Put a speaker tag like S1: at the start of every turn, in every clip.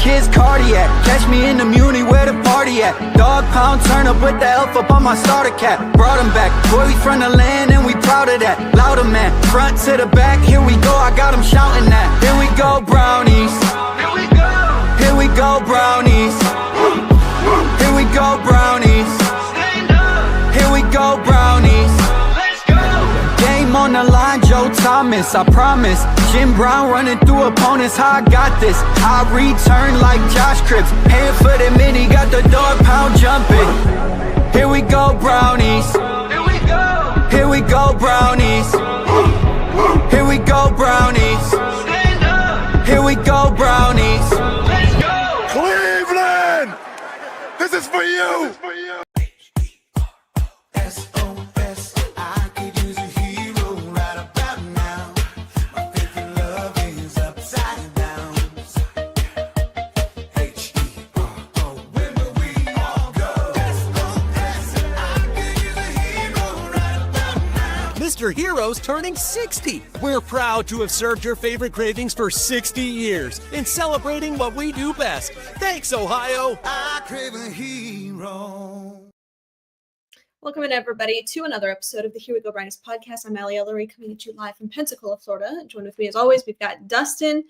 S1: kids cardiac. Catch me in the Muni where the party at. Dog pound, turn up with the elf up on my starter cap. Brought him back, boy, we from the land and we proud of that. Louder man, front to the back, here we go, I got him shouting that. Here we go, brownies. Here we go. Here we go, brownies. Here we go, brownies. Here we go, brownies. Game on the line, Joe Thomas, I promise. Jim Brown running through opponents, how I got this. I return like Josh Cripps. Hand for the mini, got the dog pound jumping. Here we go, brownies. Here we go. Here we go, brownies. Here we go, brownies. Here we go, brownies.
S2: Cleveland! This is for you!
S3: Mr. Hero's turning 60. We're proud to have served your favorite cravings for 60 years in celebrating what we do best. Thanks, Ohio.
S4: I crave a hero.
S5: Welcome in, everybody, to another episode of the Here We Go Brownies podcast. I'm Allie Ellery, coming at you live from Pensacola, Florida. Joined with me, as always, we've got Dustin.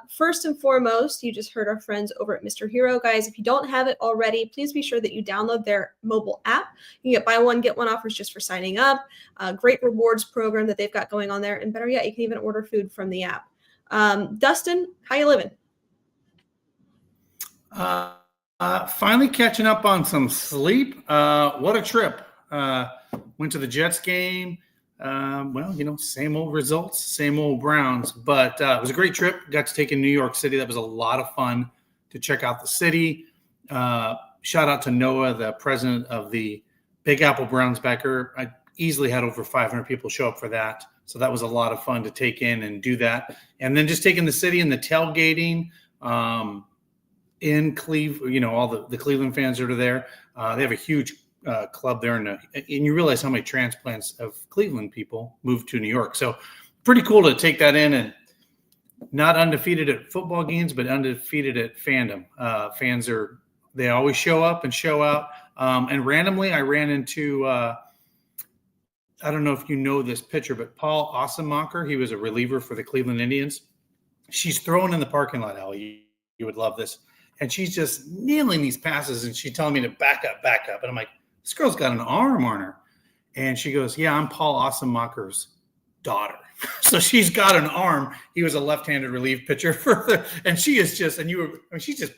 S5: First and foremost, you just heard our friends over at Mr. Hero. Guys, if you don't have it already, please be sure that you download their mobile app. You can get buy one, get one offers just for signing up. Great rewards program that they've got going on there. And better yet, you can even order food from the app. Dustin, how you living?
S6: Finally catching up on some sleep. What a trip. Went to the Jets game. Same old results, same old Browns. But it was a great trip. Got to take in New York City. That was a lot of fun to check out the city. Shout out to Noah, the president of the Big Apple Browns backer. I easily had over 500 people show up for that. So that was a lot of fun to take in and do that. And then just taking the city and the tailgating. In Cleveland, all the Cleveland fans that are there. They have a huge club there, and you realize how many transplants of Cleveland people moved to New York. So pretty cool to take that in, and not undefeated at football games, but undefeated at fandom. Fans they always show up and show out. And randomly, I ran into I don't know if you know this pitcher, but Paul Ossenmacher. He was a reliever for the Cleveland Indians. She's throwing in the parking lot, Ellie. You would love this. And she's just nailing these passes, and she's telling me to back up. And I'm like, this girl's got an arm on her. And she goes, yeah, I'm Paul Ossenmacher's daughter. So she's got an arm. He was a left-handed relief pitcher and she is just, she's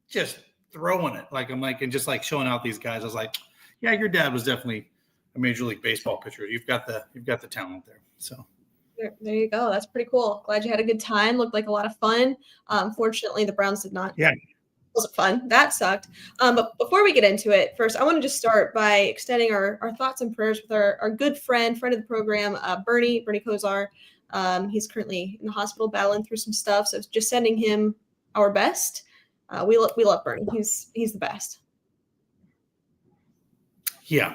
S6: just throwing it. And just like showing out these guys. I was like, yeah, your dad was definitely a Major League Baseball pitcher. You've got the talent there. So.
S5: There you go. That's pretty cool. Glad you had a good time. Looked like a lot of fun. Fortunately, the Browns did not.
S6: Yeah.
S5: It wasn't fun. That sucked. But before we get into it, first, I want to just start by extending our thoughts and prayers with our good friend of the program, Bernie Kosar. He's currently in the hospital battling through some stuff. So just sending him our best. We love Bernie. He's the best.
S6: Yeah.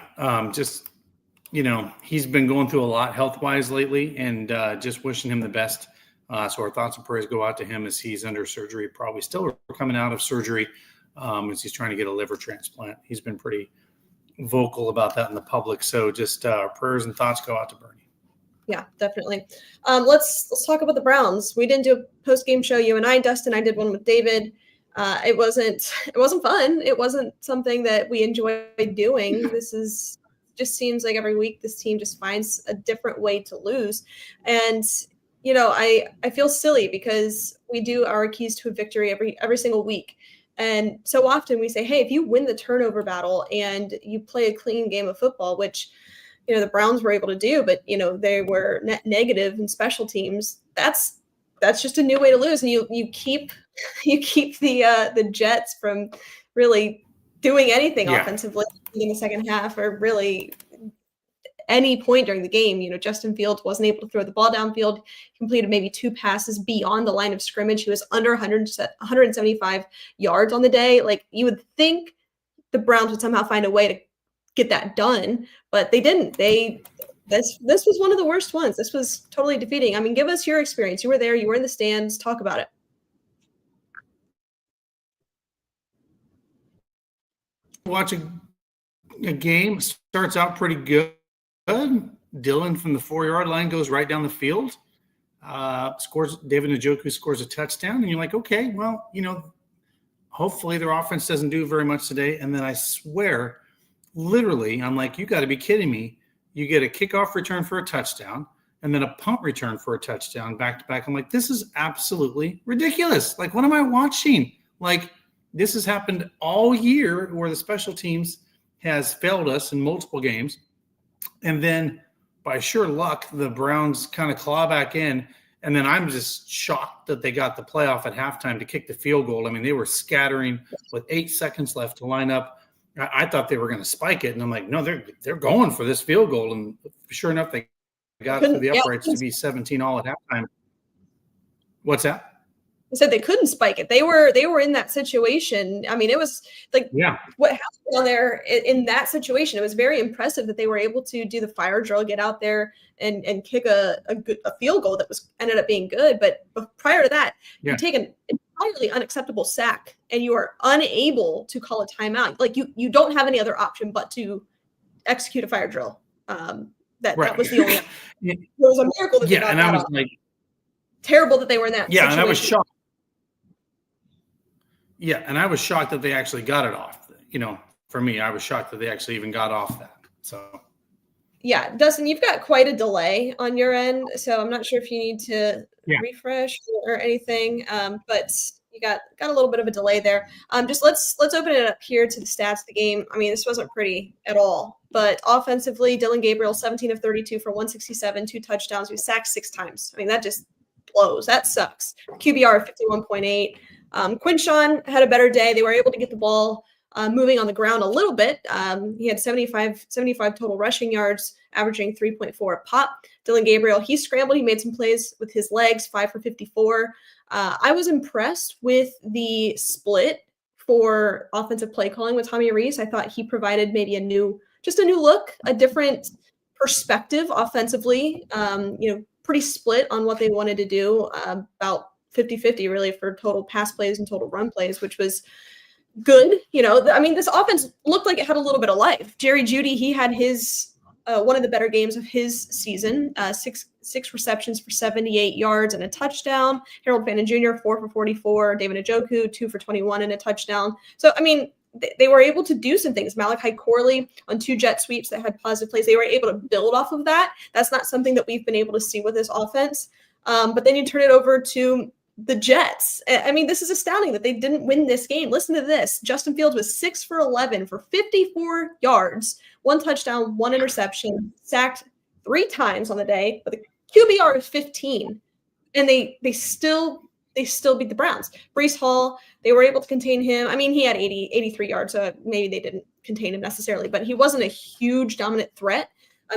S6: He's been going through a lot health-wise lately, and just wishing him the best. So our thoughts and prayers go out to him as he's under surgery, probably still coming out of surgery as he's trying to get a liver transplant. He's been pretty vocal about that in the public. So just our prayers and thoughts go out to Bernie.
S5: Yeah, definitely. Let's talk about the Browns. We didn't do a post-game show, you and I, Dustin. I did one with David. It wasn't fun. It wasn't something that we enjoyed doing. Just seems like every week this team just finds a different way to lose. And, I feel silly because we do our keys to a victory every single week. And so often we say, hey, if you win the turnover battle and you play a clean game of football, which, the Browns were able to do, but, they were net negative in special teams. That's just a new way to lose. And you keep the Jets from really doing anything offensively in the second half, or really any point during the game. Justin Fields wasn't able to throw the ball downfield. He completed maybe 2 passes beyond the line of scrimmage. He was under 175 yards on the day. Like, you would think the Browns would somehow find a way to get that done, but they didn't. This was one of the worst ones. This was totally defeating. I mean, give us your experience. You were there. You were in the stands. Talk about it.
S6: watch a game, starts out pretty good. Dylan from the 4-yard line goes right down the field, scores. David Njoku scores a touchdown, and you're like, okay, well, hopefully their offense doesn't do very much today. And then I swear, literally, I'm like, you got to be kidding me. You get a kickoff return for a touchdown and then a punt return for a touchdown back to back. I'm like, this is absolutely ridiculous. Like, what am I watching? Like, this has happened all year where the special teams has failed us in multiple games. And then by sheer luck, the Browns kind of claw back in. And then I'm just shocked that they got the playoff at halftime to kick the field goal. I mean, they were scattering with 8 seconds left to line up. I thought they were going to spike it. And I'm like, no, they're going for this field goal. And sure enough, they got through the uprights to be 17 all at halftime. What's that?
S5: I said they couldn't spike it. They were in that situation. I mean, it was like what happened down there in that situation. It was very impressive that they were able to do the fire drill, get out there and kick a field goal that ended up being good. But prior to that, you take an entirely unacceptable sack and you are unable to call a timeout. Like you don't have any other option but to execute a fire drill. That was the only. It was a miracle that they got
S6: and
S5: that
S6: I was
S5: off.
S6: like,
S5: terrible that they were in that.
S6: Yeah,
S5: situation.
S6: and I was shocked. Yeah, and I was shocked that they actually got it off. For me, I was shocked that they actually even got off that. So,
S5: yeah, Dustin, you've got quite a delay on your end, so I'm not sure if you need to refresh or anything. But you got a little bit of a delay there. Just let's open it up here to the stats of the game. I mean, this wasn't pretty at all. But offensively, Dylan Gabriel, 17 of 32 for 167, 2 touchdowns. We sacked 6 times. I mean, that just blows. That sucks. QBR of 51.8. Quinshawn had a better day. They were able to get the ball moving on the ground a little bit. He had 75 total rushing yards, averaging 3.4 a pop. Dylan Gabriel, he scrambled. He made some plays with his legs, 5 for 54. I was impressed with the split for offensive play calling with Tommy Rees. I thought he provided maybe a new look, a different perspective offensively. Pretty split on what they wanted to do, about 50-50 really for total pass plays and total run plays, which was good. This offense looked like it had a little bit of life. Jerry Jeudy, he had his one of the better games of his season, six receptions for 78 yards and a touchdown. Harold Fannin Jr., 4 for 44. David Njoku, 2 for 21 and a touchdown. So, they were able to do some things. Malachi Corley on 2 jet sweeps that had positive plays. They were able to build off of that. That's not something that we've been able to see with this offense. But then you turn it over to the Jets. This is astounding that they didn't win this game. Listen to this. Justin Fields was 6 for 11 for 54 yards, 1 touchdown, 1 interception, sacked 3 times on the day, but the QBR is 15. And they still beat the Browns. Breece Hall, they were able to contain him. He had 83 yards, so maybe they didn't contain him necessarily, but he wasn't a huge dominant threat.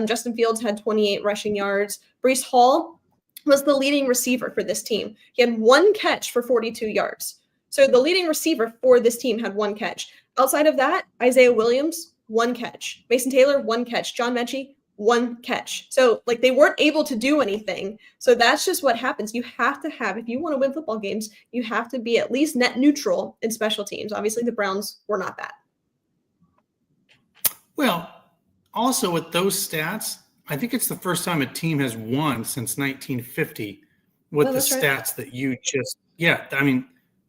S5: Justin Fields had 28 rushing yards. Breece Hall was the leading receiver for this team. He had 1 catch for 42 yards. So the leading receiver for this team had 1 catch. Outside of that, Isaiah Williams, 1 catch. Mason Taylor, 1 catch. John Mechie, 1 catch. So they weren't able to do anything. So that's just what happens. You have to have, if you want to win football games, you have to be at least net neutral in special teams. Obviously the Browns were not that.
S6: Well, also with those stats, I think it's the first time a team has won since 1950 with the stats that you just, let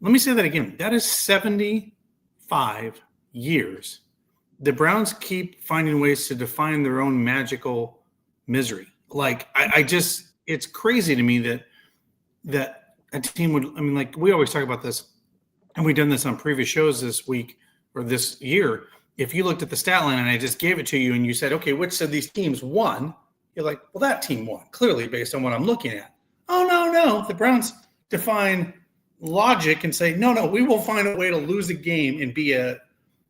S6: me say that again. That is 75 years. The Browns keep finding ways to define their own magical misery. It's crazy to me that a team would, we always talk about this, and we've done this on previous shows this week or this year. If you looked at the stat line and I just gave it to you and you said, okay, which of these teams won? You're like, well, that team won, clearly based on what I'm looking at. Oh, no. The Browns define logic and say, no, we will find a way to lose a game and be a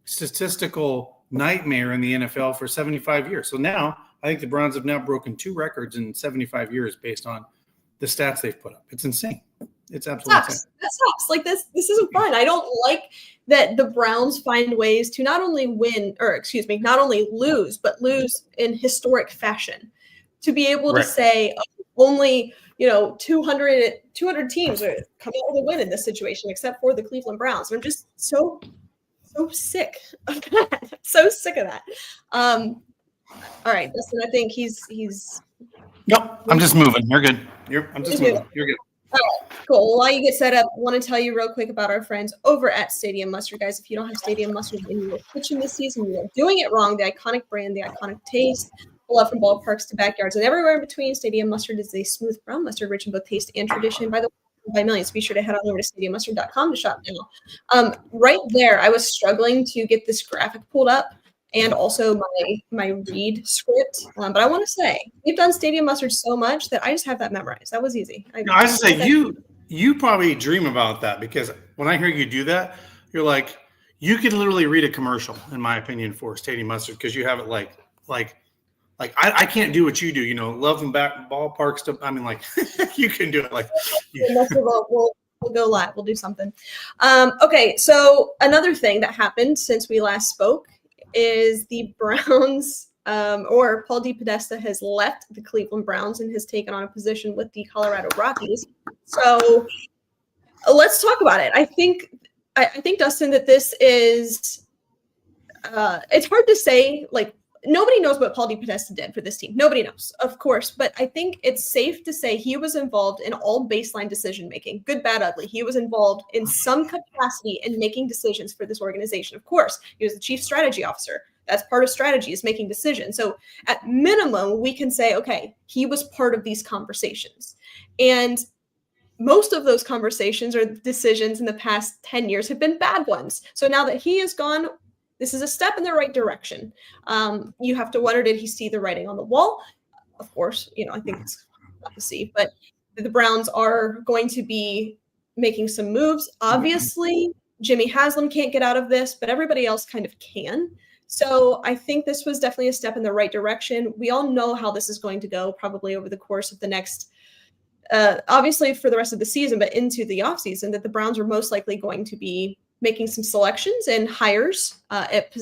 S6: statistical nightmare in the NFL for 75 years. So now I think the Browns have now broken 2 records in 75 years based on the stats they've put up. It's insane. It's absolutely insane.
S5: That sucks. This isn't fun. I don't like that the Browns find ways to not only lose, but lose in historic fashion. To be able to say only, 200 teams are coming out with a win in this situation, except for the Cleveland Browns. I'm just so so sick of that. So sick of that. All right, Dustin, I think he's
S6: Nope, I'm just moving. You're good. I'm just
S5: He's
S6: moving. You're good.
S5: all right, cool. Well, while you get set up, I want to tell you real quick about our friends over at Stadium Mustard. Guys, if you don't have Stadium Mustard in your kitchen this season, you are doing it wrong. The iconic brand, the iconic taste, love from ballparks to backyards and everywhere in between. Stadium Mustard is a smooth brown mustard rich in both taste and tradition. By the way, by millions, be sure to head on over to stadiummustard.com to shop now. Right there, I was struggling to get this graphic pulled up and also my read script. But I want to say we've done Stadium Mustard so much that I just have that memorized. That was easy.
S6: I was to say you probably dream about that, because when I hear you do that, you're like, you could literally read a commercial, in my opinion, for Stadium Mustard, because you have it like I can't do what you do, love and back ballpark stuff. I mean, like you can do it like.
S5: We'll go live. We'll do something. Okay, so another thing that happened since we last spoke is the Browns, or Paul DePodesta has left the Cleveland Browns and has taken on a position with the Colorado Rockies. So let's talk about it. I think, Dustin, that this is it's hard to say, like, nobody knows what Paul DePodesta did for this team. Nobody knows, of course, but I think it's safe to say he was involved in all baseline decision-making, good, bad, ugly. He was involved in some capacity in making decisions for this organization. Of course, he was the chief strategy officer. That's part of strategy, is making decisions. So at minimum, we can say, okay, he was part of these conversations. And most of those conversations or decisions in the past 10 years have been bad ones. So now that he is gone, this is a step in the right direction. You have to wonder, did he see the writing on the wall? Of course, I think it's not to see, but the Browns are going to be making some moves. Obviously, Jimmy Haslam can't get out of this, but everybody else kind of can. So I think this was definitely a step in the right direction. We all know how this is going to go probably over the course of the next, obviously for the rest of the season, but into the offseason, that the Browns are most likely going to be making some selections and hires at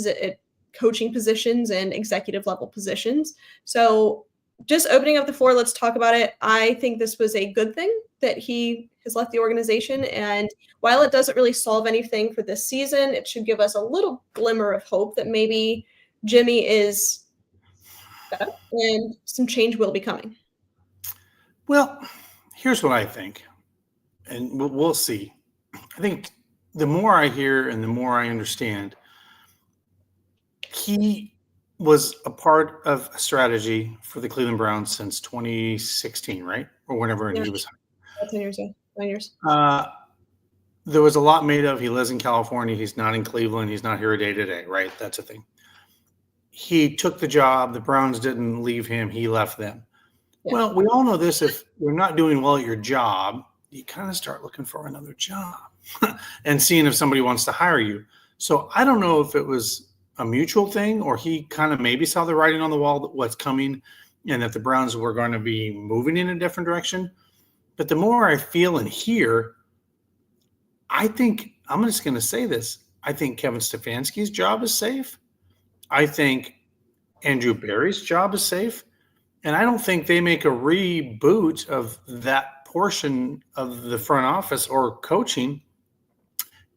S5: coaching positions and executive level positions. So just opening up the floor, let's talk about it. I think this was a good thing that he has left the organization. And while it doesn't really solve anything for this season, it should give us a little glimmer of hope that maybe Jimmy is better and some change will be coming.
S6: Well, here's what I think, and we'll see. I think the more I hear and the more I understand, he was a part of a strategy for the Cleveland Browns since 2016, right? Or whenever he was hired.
S5: 10 years. 9 years.
S6: There was a lot made of, he lives in California. He's not in Cleveland. He's not here day to day, right? That's a thing. He took the job. The Browns didn't leave him. He left them. Yeah. Well, we all know this. If you're not doing well at your job, you kind of start looking for another job and seeing if somebody wants to hire you. So I don't know if it was a mutual thing or he kind of maybe saw the writing on the wall that what's coming and that the Browns were going to be moving in a different direction. But the more I feel and hear, I think, I'm just going to say this, I think Kevin Stefanski's job is safe. I think Andrew Berry's job is safe. And I don't think they make a reboot of that portion of the front office or coaching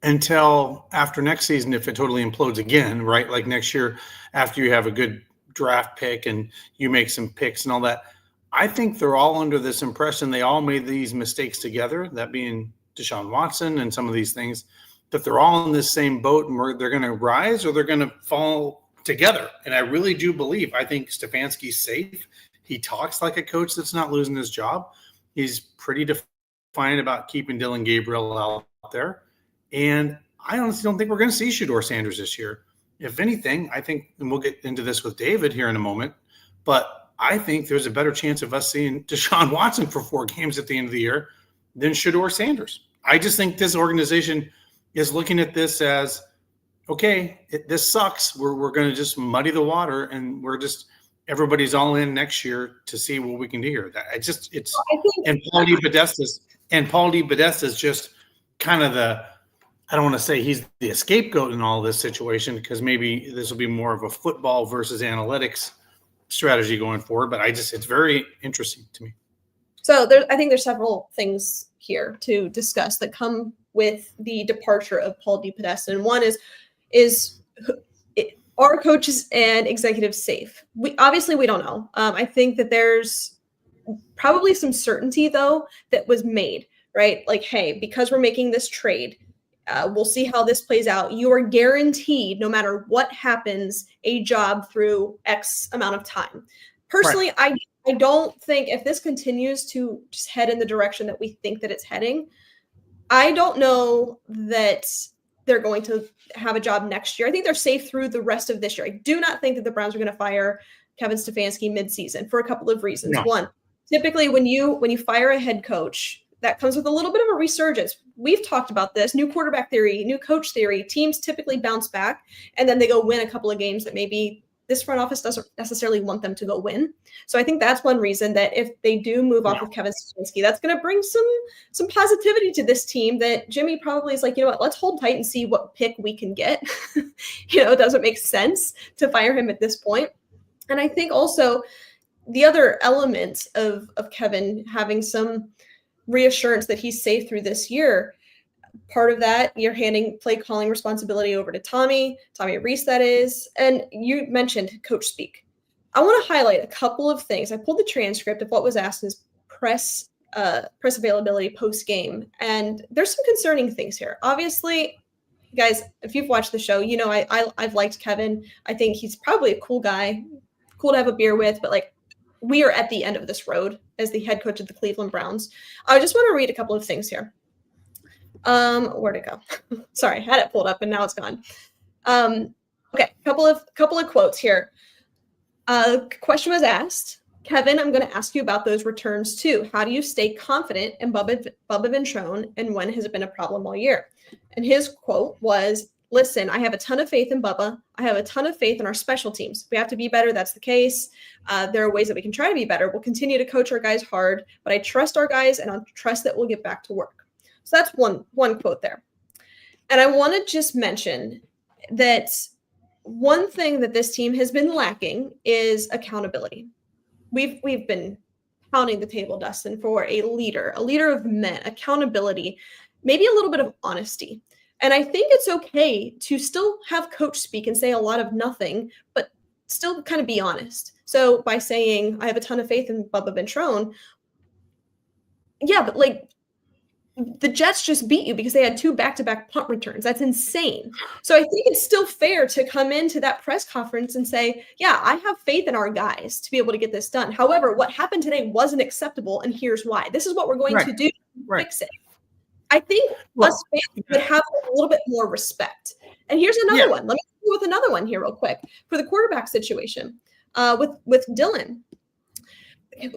S6: until after next season, if it totally implodes again, right? Like next year, after you have a good draft pick and you make some picks and all that. I think they're all under this impression they all made these mistakes together, that being Deshaun Watson and some of these things, that they're all in this same boat and they're going to rise or they're going to fall together. And I really do believe, I think Stefanski's safe. He talks like a coach that's not losing his job. He's pretty defiant about keeping Dylan Gabriel out there. And I honestly don't think we're going to see Shedeur Sanders this year. If anything, I think, and we'll get into this with David here in a moment, but I think there's a better chance of us seeing Deshaun Watson for 4 games at the end of the year than Shedeur Sanders. I just think this organization is looking at this as, okay, this sucks. We're going to just muddy the water and everybody's all in next year to see what we can do here. And Paul DePodesta is just kind of I don't want to say he's the scapegoat in all this situation because maybe this will be more of a football versus analytics strategy going forward. But it's very interesting to me.
S5: So I think there's several things here to discuss that come with the departure of Paul DePodesta. And one is, is are coaches and executives safe? We don't know. I think that there's probably some certainty though that was made, right? Like, hey, because we're making this trade, we'll see how this plays out. You are guaranteed, no matter what happens, a job through X amount of time. Personally, right. I don't think if this continues to just head in the direction that we think that it's heading, I don't know that they're going to have a job next year. I think they're safe through the rest of this year. I do not think that the Browns are going to fire Kevin Stefanski midseason for a couple of reasons. No. One, typically when you fire a head coach, that comes with a little bit of a resurgence. We've talked about this, new quarterback theory, new coach theory. Teams typically bounce back and then they go win a couple of games that maybe this front office doesn't necessarily want them to go win. So I think that's one reason that if they do move off of Kevin Stefanski, that's going to bring some positivity to this team that Jimmy probably is like, you know what, let's hold tight and see what pick we can get. It doesn't make sense to fire him at this point. And I think also the other element of Kevin having some reassurance that he's safe through this year, part of that, you're handing play calling responsibility over to Tommy Reese, that is. And you mentioned coach speak. I want to highlight a couple of things. I pulled the transcript of what was asked in his press availability post game, and there's some concerning things here. Obviously, guys, if you've watched the show, you know I've liked Kevin. I think he's probably a cool guy, cool to have a beer with, but like we are at the end of this road as the head coach of the Cleveland Browns. I just want to read a couple of things here. Where'd it go? Sorry, I had it pulled up and now it's gone. Okay, couple of quotes here. Question was asked, Kevin, I'm going to ask you about those returns too. How do you stay confident in Bubba Ventrone, and when has it been a problem all year? And his quote was, listen, I have a ton of faith in Bubba. I have a ton of faith in our special teams. We have to be better. That's the case. There are ways that we can try to be better. We'll continue to coach our guys hard, but I trust our guys and I trust that we'll get back to work. So that's one quote there. And I want to just mention that one thing that this team has been lacking is accountability. We've been pounding the table, Dustin, for a leader of men, accountability, maybe a little bit of honesty. And I think it's okay to still have coach speak and say a lot of nothing, but still kind of be honest. So by saying, I have a ton of faith in Bubba Ventrone, yeah, but like, the Jets just beat you because they had 2 back-to-back punt returns. That's insane. So I think it's still fair to come into that press conference and say, yeah, I have faith in our guys to be able to get this done. However, what happened today wasn't acceptable, and here's why. This is what we're going to do to fix it. I think us fans would have a little bit more respect. And here's another one. Let me go with another one here real quick. For the quarterback situation with Dylan.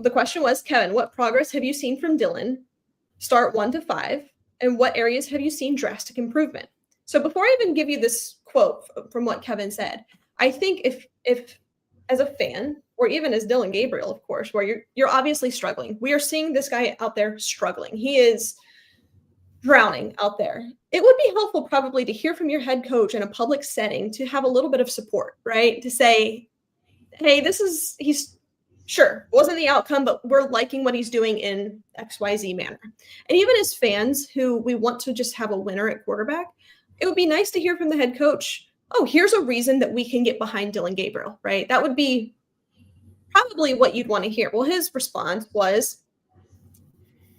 S5: The question was, Kevin, what progress have you seen from Dylan? Start 1 to 5, and what areas have you seen drastic improvement? So before I even give you this quote from what Kevin said, I think if as a fan, or even as Dylan Gabriel, of course, where you're obviously struggling, we are seeing this guy out there struggling. He is drowning out there. It would be helpful probably to hear from your head coach in a public setting to have a little bit of support, right? To say, hey, he's sure, wasn't the outcome, but we're liking what he's doing in XYZ manner. And even as fans who we want to just have a winner at quarterback, it would be nice to hear from the head coach, oh, here's a reason that we can get behind Dylan Gabriel, right? That would be probably what you'd want to hear. Well, his response was,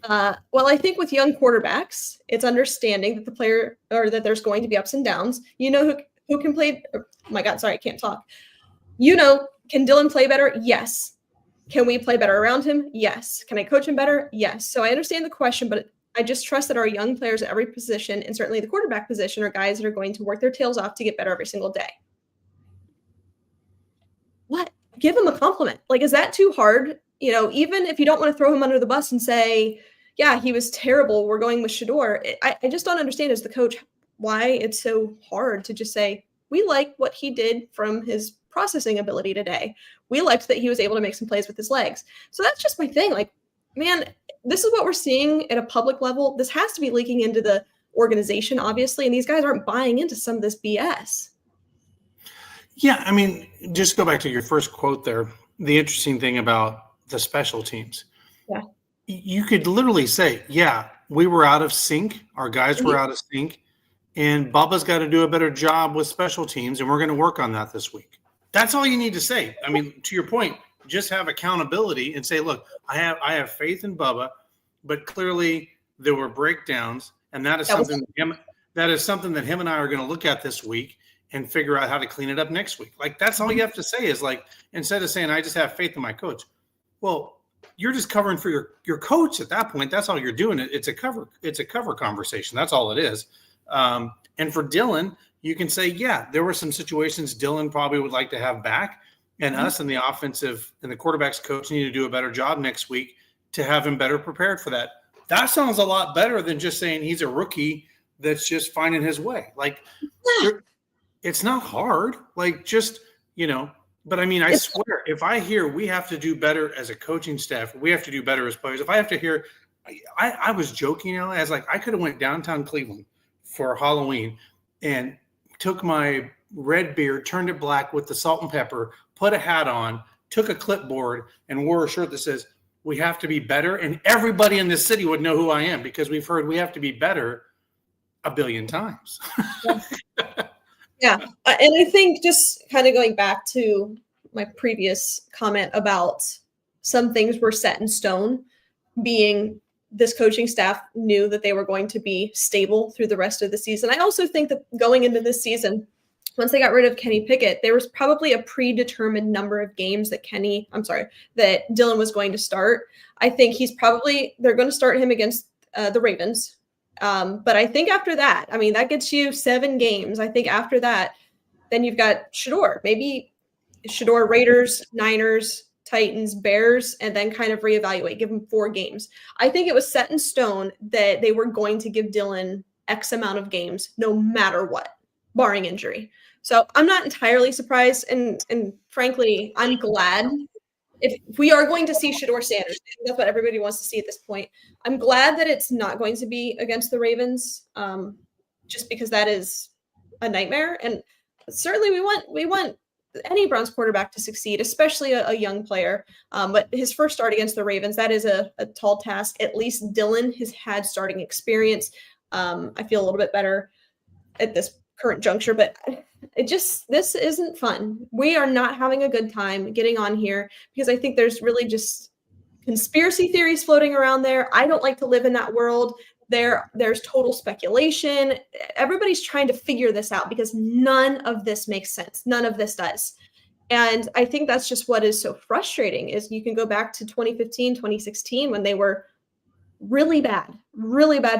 S5: well, I think with young quarterbacks, it's understanding that the player, or that there's going to be ups and downs. You know who can play, oh my God, sorry, I can't talk. Can Dylan play better? Yes. Can we play better around him? Yes. Can I coach him better? Yes. So I understand the question, but I just trust that our young players at every position, and certainly the quarterback position, are guys that are going to work their tails off to get better every single day. What? Give him a compliment. Like, is that too hard? Even if you don't want to throw him under the bus and say, yeah, he was terrible, we're going with Shador. I just don't understand as the coach why it's so hard to just say, we like what he did from his processing ability today. We liked that he was able to make some plays with his legs. So that's just my thing. Like, man, this is what we're seeing at a public level. This has to be leaking into the organization, obviously, and these guys aren't buying into some of this BS.
S6: Yeah, I mean, just go back to your first quote there. The interesting thing about the special teams. Yeah. You could literally say, yeah, we were out of sync. Our guys were out of sync. and Bubba's got to do a better job with special teams, and we're going to work on that this week. That's all you need to say. I mean, to your point, just have accountability and say, look, I have faith in Bubba, but clearly there were breakdowns, and that is something that him and I are going to look at this week and figure out how to clean it up next week. Like, that's all you have to say is, like, instead of saying I just have faith in my coach. Well, you're just covering for your coach at that point. That's all you're doing. It's a cover conversation. That's all it is. And for Dylan, you can say, yeah, there were some situations Dylan probably would like to have back, and us and the offensive and the quarterback's coach need to do a better job next week to have him better prepared for that. That sounds a lot better than just saying he's a rookie that's just finding his way. Like, it's not hard. Like, just, but I mean, I swear, if I hear we have to do better as a coaching staff, we have to do better as players. If I have to hear, I was joking, I was like, I could have went downtown Cleveland for Halloween and took my red beard, turned it black with the salt and pepper, put a hat on, took a clipboard, and wore a shirt that says, we have to be better. And everybody in this city would know who I am because we've heard we have to be better a billion times.
S5: Yeah. And I think just kind of going back to my previous comment about some things were set in stone, being this coaching staff knew that they were going to be stable through the rest of the season. I also think that going into this season, once they got rid of Kenny Pickett, there was probably a predetermined number of games that that Dylan was going to start. I think they're going to start him against the Ravens. But I think after that, I mean, that gets you 7 games. I think after that, then you've got Shedeur, maybe Shedeur, Raiders, Niners, Titans, Bears, and then kind of reevaluate, give him 4 games. I think it was set in stone that they were going to give Dylan X amount of games, no matter what, barring injury. So I'm not entirely surprised. And frankly, I'm glad if we are going to see Shedeur Sanders, that's what everybody wants to see at this point. I'm glad that it's not going to be against the Ravens, just because that is a nightmare. And certainly we want any Browns quarterback to succeed, especially a young player. But his first start against the Ravens, that is a tall task. At least Dylan has had starting experience. I feel a little bit better at this current juncture, but this isn't fun. We are not having a good time getting on here because I think there's really just conspiracy theories floating around there. I don't like to live in that world. There's total speculation. Everybody's trying to figure this out because none of this makes sense. None of this does. And I think that's just what is so frustrating is you can go back to 2015, 2016 when they were really bad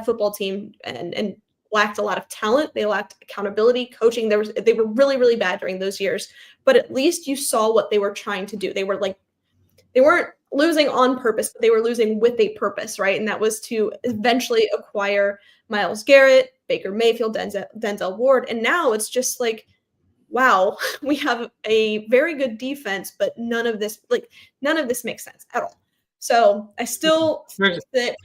S5: football team and lacked a lot of talent. They lacked accountability, coaching. They were really, really bad during those years, but at least you saw what they were trying to do. They weren't losing on purpose, but they were losing with a purpose, right? And that was to eventually acquire Myles Garrett, Baker Mayfield, Denzel Ward. And now it's just like, wow, we have a very good defense, but none of this makes sense at all. So I still think that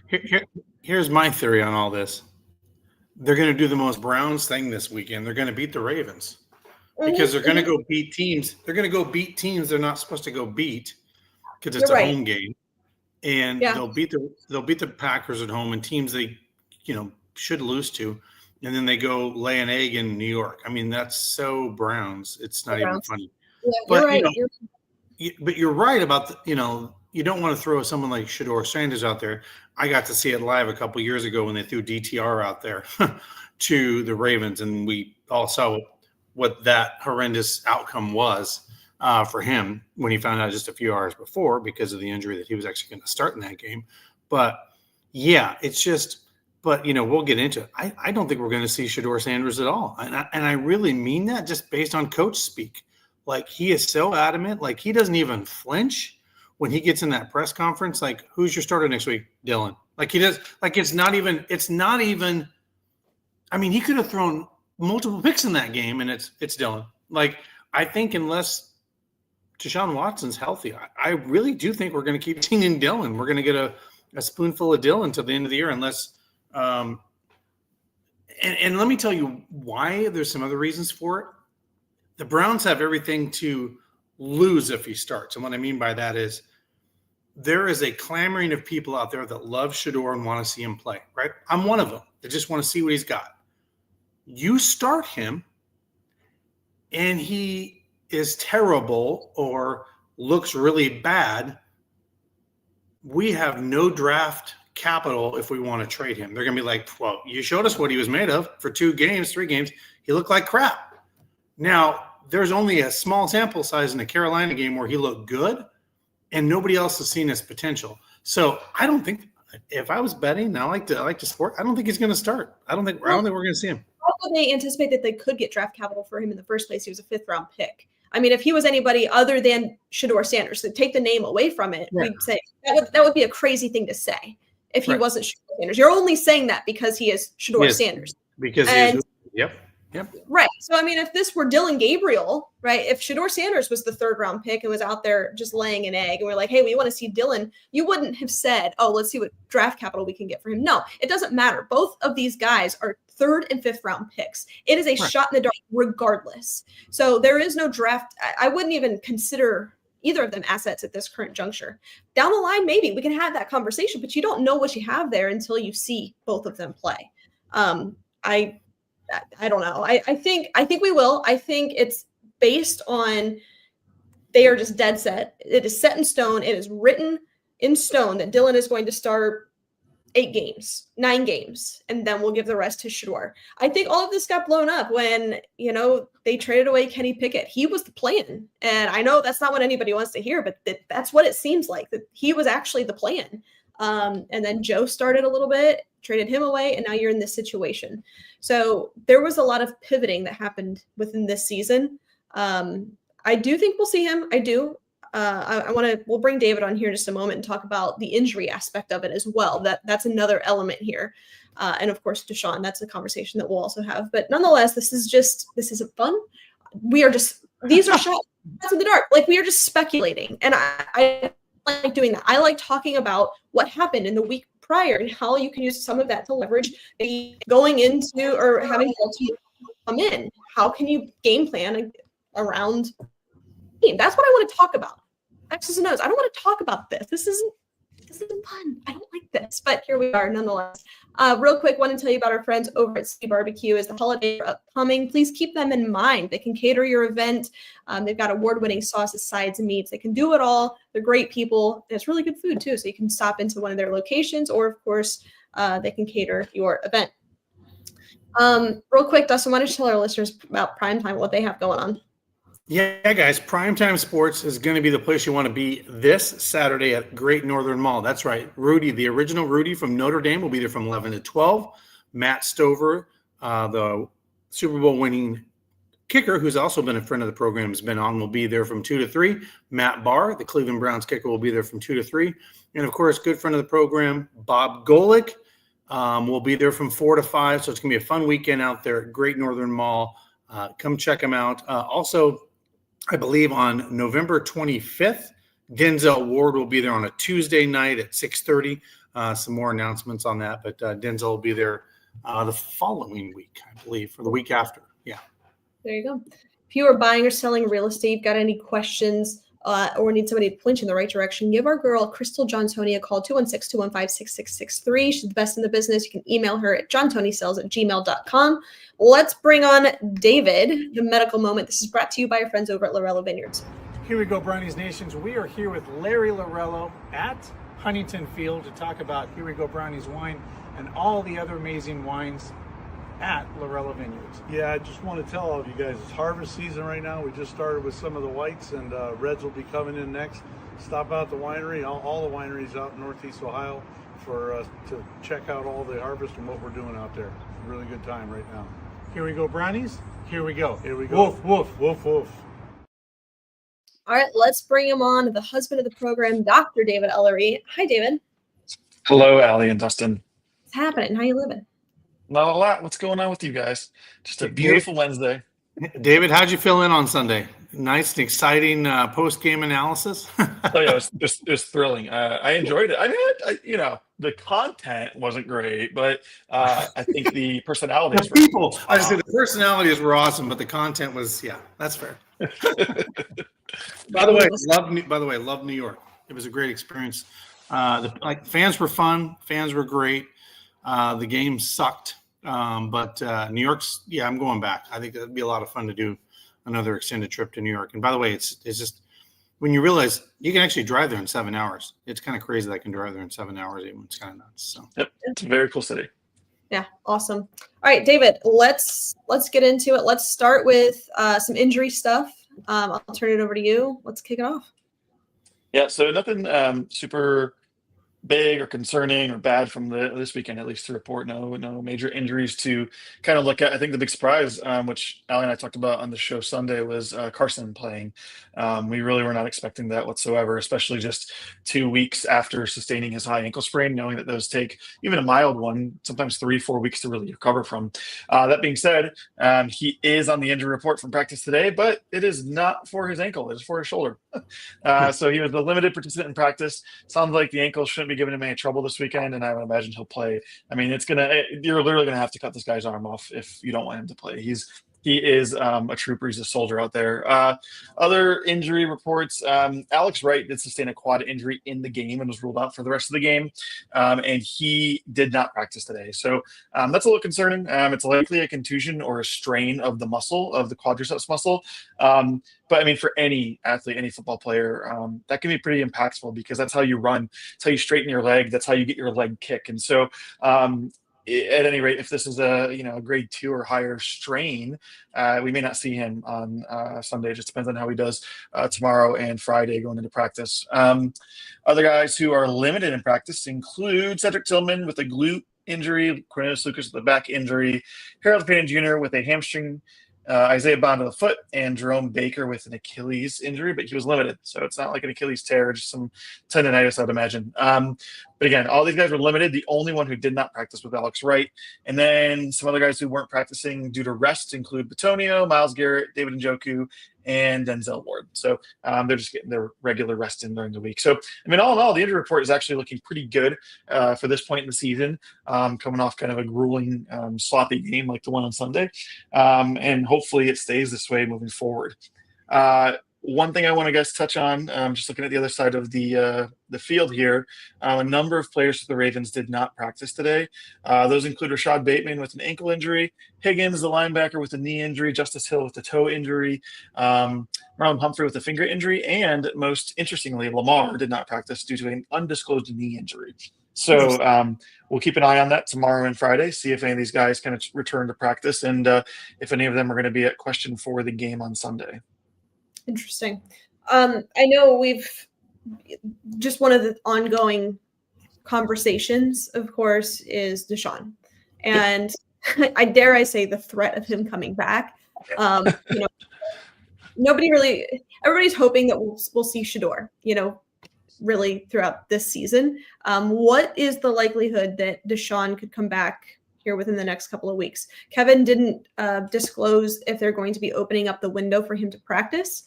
S6: here's my theory on all this. They're going to do the most Browns thing this weekend. They're going to beat the Ravens because they're going to go beat teams. They're going to go beat teams they're not supposed to go beat because it's a home game, and they'll beat the Packers at home and teams they should lose to, and then they go lay an egg in New York. I mean, that's so Browns. It's not even funny.
S5: Yeah,
S6: but
S5: you're right.
S6: But you're right about you don't want to throw someone like Shedeur Sanders out there. I got to see it live a couple of years ago when they threw DTR out there to the Ravens, and we all saw what that horrendous outcome was for him when he found out just a few hours before because of the injury that he was actually going to start in that game. But, yeah, it's just – but, we'll get into it. I don't think we're going to see Shedeur Sanders at all, and I really mean that just based on coach speak. Like, he is so adamant. Like, he doesn't even flinch when he gets in that press conference. Like, who's your starter next week? Dylan. Like, he does. Like, it's not even. I mean, he could have thrown multiple picks in that game, and it's Dylan. Like, I think unless Deshaun Watson's healthy, I really do think we're going to keep seeing Dylan. We're going to get a spoonful of Dylan till the end of the year, unless. And let me tell you why. There's some other reasons for it. The Browns have everything to lose if he starts. And what I mean by that is there is a clamoring of people out there that love Shedeur and want to see him play, right? I'm one of them. They just want to see what he's got. you start him and he is terrible or looks really bad, we have no draft capital if we want to trade him. They're going to be like, well, you showed us what he was made of for 2 games, 3 games. He looked like crap. Now, there's only a small sample size in the Carolina game where he looked good, and nobody else has seen his potential. So I don't think, if I was betting, I like to sport, I don't think he's going to start. I don't think we're going to see him.
S5: How could they anticipate that they could get draft capital for him in the first place? He was a 5th-round pick. I mean, if he was anybody other than Shedeur Sanders, to take the name away from it, we'd say that would be a crazy thing to say if he wasn't Shedeur Sanders. You're only saying that because he is Shedeur Sanders.
S6: Because he is. Yep.
S5: Right. So, I mean, if this were Dylan Gabriel, right, if Shedeur Sanders was the 3rd-round pick and was out there just laying an egg and we're like, hey, we want to see Dylan, you wouldn't have said, oh, let's see what draft capital we can get for him. No, it doesn't matter. Both of these guys are 3rd and 5th-round picks. It is a shot in the dark regardless. So there is no draft. I wouldn't even consider either of them assets at this current juncture. Down the line, maybe we can have that conversation, but you don't know what you have there until you see both of them play. I don't know. I think we will. I think it's based on they are just dead set. It is set in stone. It is written in stone that Dylan is going to start 8 games, 9 games, and then we'll give the rest to Shedeur. I think all of this got blown up when, they traded away Kenny Pickett. He was the plan. And I know that's not what anybody wants to hear, but that's what it seems like, that he was actually the plan. And then Joe started a little bit, traded him away, and now you're in this situation. So there was a lot of pivoting that happened within this season. I do think we'll see him. I do. We'll bring David on here in just a moment and talk about the injury aspect of it as well. That's another element here. And of course, Deshaun, that's a conversation that we'll also have. But nonetheless, this isn't fun. These are shots in the dark. Like, we are just speculating. And I like doing that. I like talking about what happened in the week prior and how you can use some of that to leverage going into or having to come in. How can you game plan around the team? That's what I want to talk about. X's and O's. I don't want to talk about this. This isn't fun. I don't like this, but here we are nonetheless. Real quick, want to tell you about our friends over at City Barbecue. As the holidays are upcoming, please keep them in mind. They can cater your event. They've got award-winning sauces, sides, and meats. They can do it all. They're great people. And it's really good food, too, so you can stop into one of their locations, or, of course, they can cater your event. Real quick, Dustin, why don't you tell our listeners about Primetime, what they have going on?
S6: Yeah, guys, Primetime Sports is going to be the place you want to be this Saturday at Great Northern Mall. That's right. Rudy, the original Rudy from Notre Dame, will be there from 11 to 12. Matt Stover, the Super Bowl winning kicker, who's also been a friend of the program, has been on, will be there from 2 to 3. Matt Barr, the Cleveland Browns kicker, will be there from 2 to 3. And, of course, good friend of the program, Bob Golick, will be there from 4 to 5. So it's going to be a fun weekend out there at Great Northern Mall. Come check them out. Also, I believe on November 25th, Denzel Ward will be there on a Tuesday night at 6:30. Some more announcements on that, but Denzel will be there the following week, I believe, or the week after. Yeah.
S5: There you go. If you are buying or selling real estate, got any questions or need somebody to point you in the right direction, give our girl, Crystal Jontoni, a call, 216-215-6663. She's the best in the business. You can email her at johntonysales@gmail.com. Let's bring on David, the medical moment. This is brought to you by your friends over at Lorello Vineyards.
S7: Here we go, Brownies Nations. We are here with Larry Lorello at Huntington Field to talk about Here We Go Brownies wine and all the other amazing wines at Lorello Vineyards.
S2: Yeah, I just want to tell all of you guys, it's harvest season right now. We just started with some of the whites, and reds will be coming in next. Stop out the winery, all the wineries out in Northeast Ohio, to check out all the harvest and what we're doing out there. Really good time right now.
S7: Here we go, Brownies. Here we go.
S2: Here we go.
S7: Woof, woof, woof, woof.
S5: All right, let's bring him on, the husband of the program, Dr. David Ellery. Hi, David.
S8: Hello, Allie and Dustin.
S5: What's happening? How you living?
S8: Not a lot. What's going on with you guys? Just a beautiful Wednesday.
S6: David, how'd you feel in on Sunday? Nice and exciting post-game analysis.
S8: Oh yeah, it was thrilling. I enjoyed it. I mean, the content wasn't great, but I think the personalities were
S6: people. I just say the personalities were awesome, but the content was, yeah, that's fair. By the way, love New York. It was a great experience. Fans were fun. Fans were great. The game sucked. But New York's, yeah, I'm going back. I think that'd be a lot of fun to do another extended trip to New York. And by the way, it's just when you realize you can actually drive there in 7 hours. It's kind of crazy that I can drive there in 7 hours. Even it's kind of nuts. So
S8: Yep, it's a very cool city.
S5: Yeah, awesome. All right, David, let's get into it. Let's start with some injury stuff. I'll turn it over to you. Let's kick it off.
S8: Yeah, so nothing super big or concerning or bad from this weekend, at least to report. No major injuries to kind of look at. I think the big surprise, which Ali and I talked about on the show Sunday, was Carson playing. We really were not expecting that whatsoever, especially just 2 weeks after sustaining his high ankle sprain, knowing that those take, even a mild one, sometimes 3-4 weeks to really recover from. That being said, he is on the injury report from practice today, but it is not for his ankle. It is for his shoulder. So he was a limited participant in practice. Sounds like the ankle shouldn't be giving him any trouble this weekend, and I would imagine he'll play. I mean, you're literally gonna have to cut this guy's arm off if you don't want him to play. He is a trooper. He's a soldier out there. Other injury reports: Alex Wright did sustain a quad injury in the game and was ruled out for the rest of the game, and he did not practice today. So that's a little concerning. It's likely a contusion or a strain of the muscle, of the quadriceps muscle. But I mean, for any athlete, any football player, that can be pretty impactful because that's how you run. That's how you straighten your leg. That's how you get your leg kick. And so, at any rate, if this is a grade 2 or higher strain, we may not see him on Sunday. It just depends on how he does tomorrow and Friday going into practice. Other guys who are limited in practice include Cedric Tillman with a glute injury, Cornelius Lucas with a back injury, Harold Payne Jr. with a hamstring, Isaiah Bond with a foot, and Jerome Baker with an Achilles injury, but he was limited. So it's not like an Achilles tear, just some tendonitis, I'd imagine. But again, all these guys were limited. The only one who did not practice was Alex Wright. And then some other guys who weren't practicing due to rest include Batonio, Myles Garrett, David Njoku, and Denzel Ward. So they're just getting their regular rest in during the week. So, I mean, all in all, the injury report is actually looking pretty good for this point in the season, coming off kind of a grueling, sloppy game like the one on Sunday. And hopefully it stays this way moving forward. One thing I want to touch on, just looking at the other side of the field here, a number of players for the Ravens did not practice today. Those include Rashad Bateman with an ankle injury, Higgins, the linebacker, with a knee injury, Justice Hill with a toe injury, Marlon Humphrey with a finger injury, and most interestingly, Lamar did not practice due to an undisclosed knee injury. So we'll keep an eye on that tomorrow and Friday, see if any of these guys kind of return to practice and if any of them are going to be at question for the game on Sunday.
S5: Interesting. I know just one of the ongoing conversations, of course, is Deshaun. And I dare I say the threat of him coming back. Everybody's hoping that we'll see Shador, really throughout this season. What is the likelihood that Deshaun could come back here within the next couple of weeks? Kevin didn't disclose if they're going to be opening up the window for him to practice.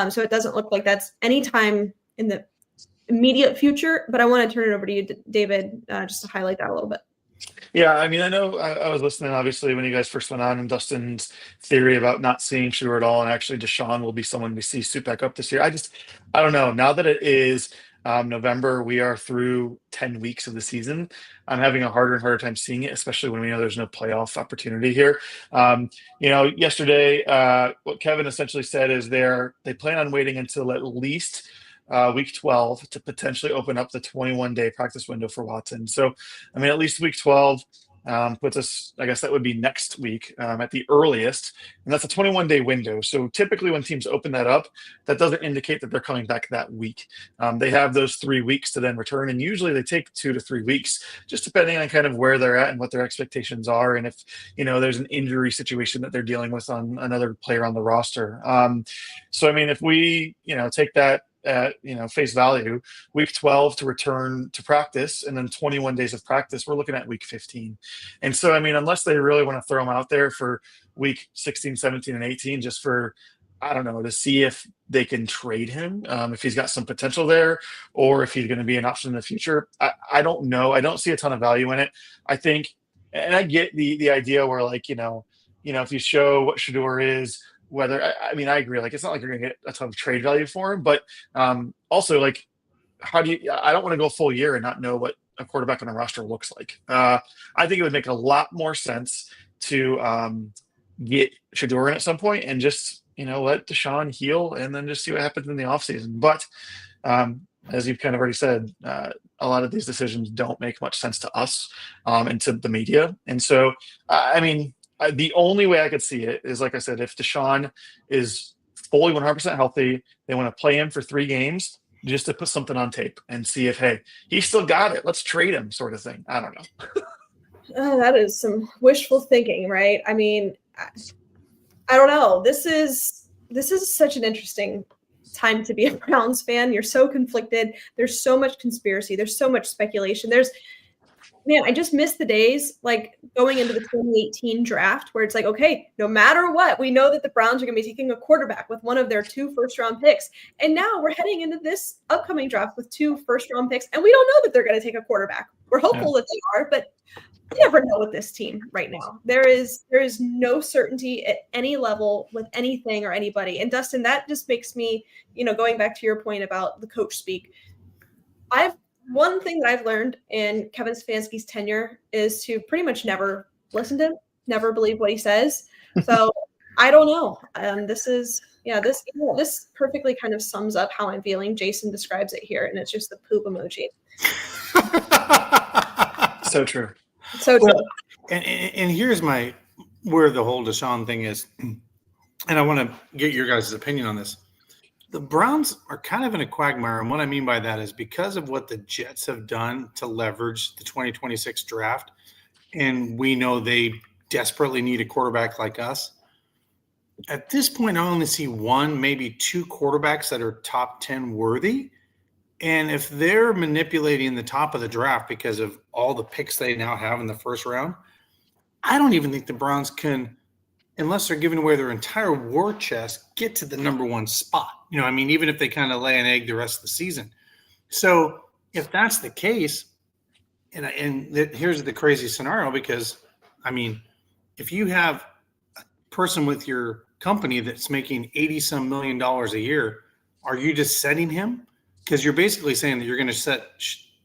S5: So it doesn't look like that's anytime in the immediate future, but I want to turn it over to you, David, just to highlight that a little bit.
S8: Yeah, I mean, I know I was listening, obviously, when you guys first went on, and Dustin's theory about not seeing Shador at all, and actually Deshaun will be someone we see suit back up this year. I don't know. Now that it is November, we are through 10 weeks of the season. I'm having a harder and harder time seeing it, especially when we know there's no playoff opportunity here. Yesterday, what Kevin essentially said is they plan on waiting until at least week 12 to potentially open up the 21-day practice window for Watson. So, I mean, at least week 12 puts us, I guess that would be next week at the earliest. And that's a 21-day window. So typically when teams open that up, that doesn't indicate that they're coming back that week. They have those 3 weeks to then return. And usually they take 2 to 3 weeks, just depending on kind of where they're at and what their expectations are. And if, there's an injury situation that they're dealing with on another player on the roster. So, I mean, if we, take that at face value, week 12 to return to practice and then 21 days of practice, we're looking at week 15. And so, I mean, unless they really want to throw him out there for week 16, 17, and 18, just for, I don't know, to see if they can trade him, if he's got some potential there, or if he's going to be an option in the future, I don't know. I don't see a ton of value in it. I think, and I get the idea where, like, if you show what Shador is, whether, I mean, I agree. Like, it's not like you're going to get a ton of trade value for him, but also, like, I don't want to go a full year and not know what a quarterback on a roster looks like. I think it would make a lot more sense to get Shador in at some point and just, let Deshaun heal and then just see what happens in the offseason. But as you've kind of already said, a lot of these decisions don't make much sense to us and to the media. And so, the only way I could see it is, like I said, if Deshaun is fully 100% healthy, they want to play him for 3 games just to put something on tape and see if, hey, he still got it. Let's trade him, sort of thing. I don't know.
S5: That is some wishful thinking, right? I mean, I don't know. This is such an interesting time to be a Browns fan. You're so conflicted. There's so much conspiracy. There's so much speculation. I just miss the days like going into the 2018 draft where it's like, okay, no matter what, we know that the Browns are going to be taking a quarterback with one of their 2 first-round picks. And now we're heading into this upcoming draft with 2 first-round picks, and we don't know that they're going to take a quarterback. We're hopeful that they are, but you never know with this team right now. There is no certainty at any level with anything or anybody. And Dustin, that just makes me, going back to your point about the coach speak, one thing that I've learned in Kevin Stefanski's tenure is to pretty much never listen to him, never believe what he says. So I don't know. This perfectly kind of sums up how I'm feeling. Jason describes it here, and it's just the poop emoji.
S8: So true.
S5: So true.
S6: Well, and here's where the whole Deshaun thing is, and I want to get your guys' opinion on this. The Browns are kind of in a quagmire, and what I mean by that is because of what the Jets have done to leverage the 2026 draft, and we know they desperately need a quarterback like us. At this point, I only see 1, maybe 2 quarterbacks that are top 10 worthy. And if they're manipulating the top of the draft because of all the picks they now have in the first round, I don't even think the Browns can, unless they're giving away their entire war chest, get to the number 1 spot. Even if they kind of lay an egg the rest of the season. So if that's the case, here's the crazy scenario, because, if you have a person with your company that's making $80-some million a year, are you just setting him? Because you're basically saying that you're going to set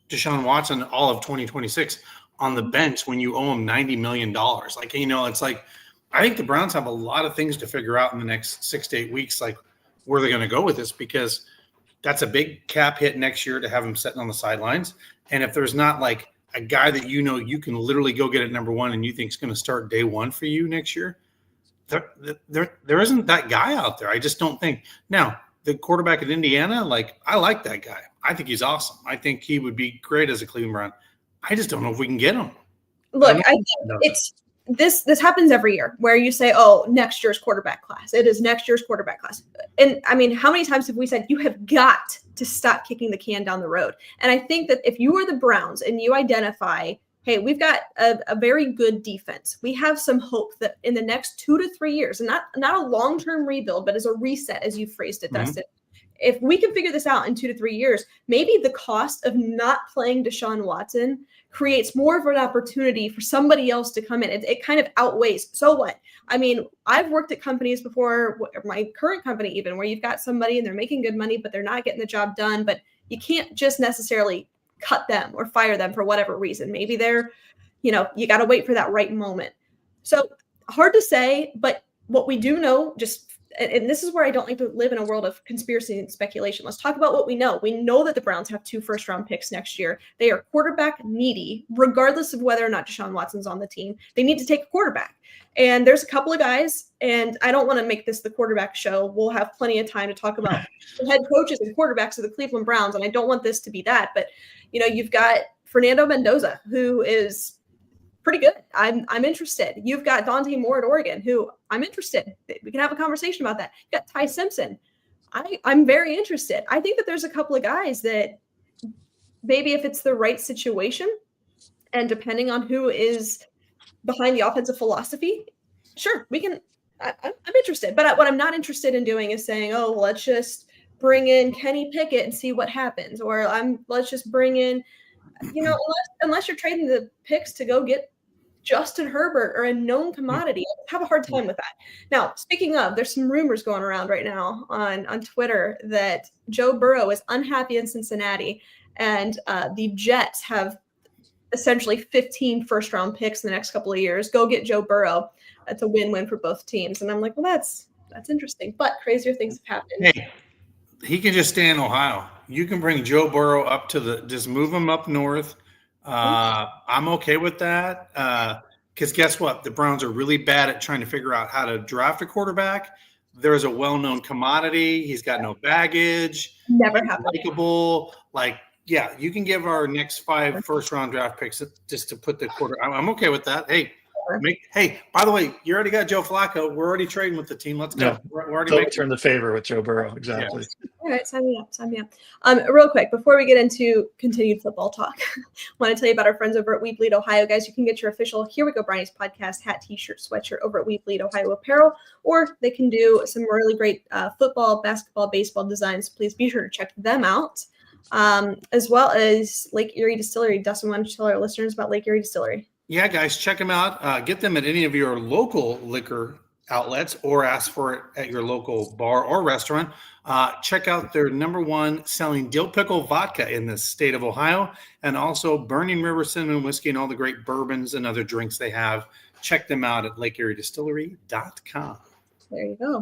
S6: Deshaun Watson all of 2026 on the bench when you owe him $90 million. It's like, I think the Browns have a lot of things to figure out in the next 6 to 8 weeks, like where they're going to go with this, because that's a big cap hit next year to have him sitting on the sidelines. And if there's not like a guy that you can literally go get at number 1 and you think is going to start day 1 for you next year, there isn't that guy out there. I just don't think. Now, the quarterback at Indiana, I like that guy. I think he's awesome. I think he would be great as a Cleveland Brown. I just don't know if we can get him.
S5: Look, I think it's this happens every year where you say, oh, next year's quarterback class. It is next year's quarterback class. And how many times have we said you have got to stop kicking the can down the road? And I think that if you are the Browns and you identify, hey, we've got a very good defense. We have some hope that in the next 2 to 3 years, and not a long-term rebuild, but as a reset, as you phrased it, Dustin. If we can figure this out in 2 to 3 years, maybe the cost of not playing Deshaun Watson creates more of an opportunity for somebody else to come in. It kind of outweighs. So what? I've worked at companies before, my current company even, where you've got somebody and they're making good money, but they're not getting the job done. But you can't just necessarily cut them or fire them for whatever reason. Maybe they're, you got to wait for that right moment. So hard to say, but what we do know, and this is where I don't like to live in a world of conspiracy and speculation. Let's talk about what we know. We know that the Browns have 2 first-round picks next year. They are quarterback needy, regardless of whether or not Deshaun Watson's on the team. They need to take a quarterback. And there's a couple of guys, and I don't want to make this the quarterback show. We'll have plenty of time to talk about the head coaches and quarterbacks of the Cleveland Browns, and I don't want this to be that. But, you've got Fernando Mendoza, who is pretty good. I'm interested. You've got Dante Moore at Oregon, who I'm interested. We can have a conversation about that. You got Ty Simpson. I'm very interested. I think that there's a couple of guys that maybe if it's the right situation and depending on who is behind the offensive philosophy, sure, we can. I'm interested. But what I'm not interested in doing is saying, oh, well, let's just bring in Kenny Pickett and see what happens. Or let's just bring in, unless you're trading the picks to go get Justin Herbert or a known commodity. I have a hard time with that. Now, speaking of, there's some rumors going around right now on Twitter that Joe Burrow is unhappy in Cincinnati, and the Jets have essentially 15 first-round picks in the next couple of years. Go get Joe Burrow. That's a win-win for both teams. And I'm like, well, that's interesting. But crazier things have happened.
S6: Hey, he can just stay in Ohio. You can bring Joe Burrow up to just move him up north. I'm okay with that. Because guess what? The Browns are really bad at trying to figure out how to draft a quarterback. There's a well-known commodity. He's got no baggage.
S5: Never happened.
S6: Likeable. Yeah, you can give our next 5 first-round draft picks just to put the quarter. I'm okay with that. Hey, by the way, you already got Joe Flacco. We're already trading with the team. Let's go.
S8: Yeah.
S6: We're already
S8: Don't return the favor with Joe Burrow. Exactly.
S6: Yeah.
S5: All right, sign me up. Real quick, before we get into continued football talk, I want to tell you about our friends over at We Bleed Ohio. Guys, you can get your official Here We Go Brownies podcast hat, t-shirt, sweatshirt over at We Bleed Ohio Apparel, or they can do some really great football, basketball, baseball designs. Please be sure to check them out. As well as Lake Erie Distillery. Dustin, why don't you tell our listeners about Lake Erie Distillery?
S6: Yeah, guys, check them out. Get them at any of your local liquor outlets or ask for it at your local bar or restaurant. Check out their #1 selling dill pickle vodka in the state of Ohio, and also Burning River Cinnamon Whiskey and all the great bourbons and other drinks they have. Check them out at lakeeriedistillery.com.
S5: There you go.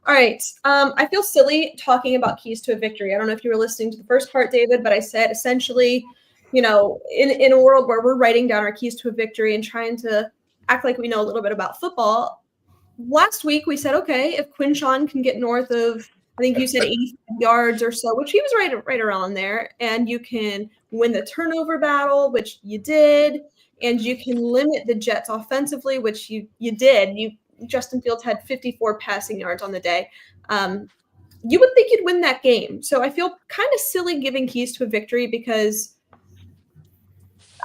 S5: All right. I feel silly talking about keys to a victory. I don't know if you were listening to the first part, David, but I said essentially, in a world where we're writing down our keys to a victory and trying to act like we know a little bit about football. Last week we said, okay, if Quinshawn can get north of, I think you said 85 yards or so, which he was right around there, and you can win the turnover battle, which you did, and you can limit the Jets offensively, which you did. Justin Fields had 54 passing yards on the day. You would think you'd win that game. So I feel kind of silly giving keys to a victory because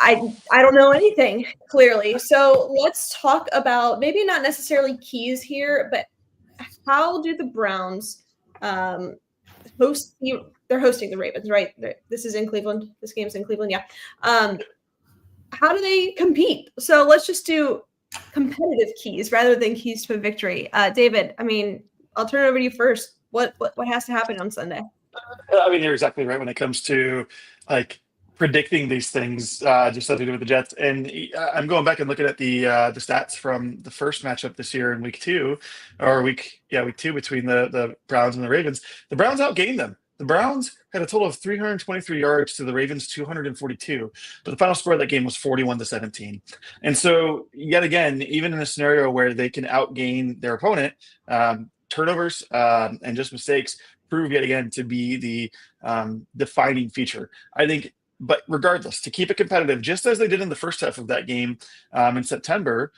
S5: I don't know anything, clearly. So let's talk about maybe not necessarily keys here, but how do the Browns host? They're hosting the Ravens, right? This is in Cleveland. This game's in Cleveland, yeah. How do they compete? So let's just do competitive keys rather than keys to a victory. David, I'll turn it over to you first. What has to happen on Sunday?
S8: You're exactly right when it comes to predicting these things, just as we did with the Jets. And I'm going back and looking at the stats from the first matchup this year in week 2 between the Browns and the Ravens. The Browns outgained them. The Browns had a total of 323 yards to the Ravens 242, but the final score of that game was 41-17. And so, yet again, even in a scenario where they can outgain their opponent, turnovers and just mistakes prove yet again to be the defining feature. I think. But regardless, to keep it competitive, just as they did in the first half of that game in September,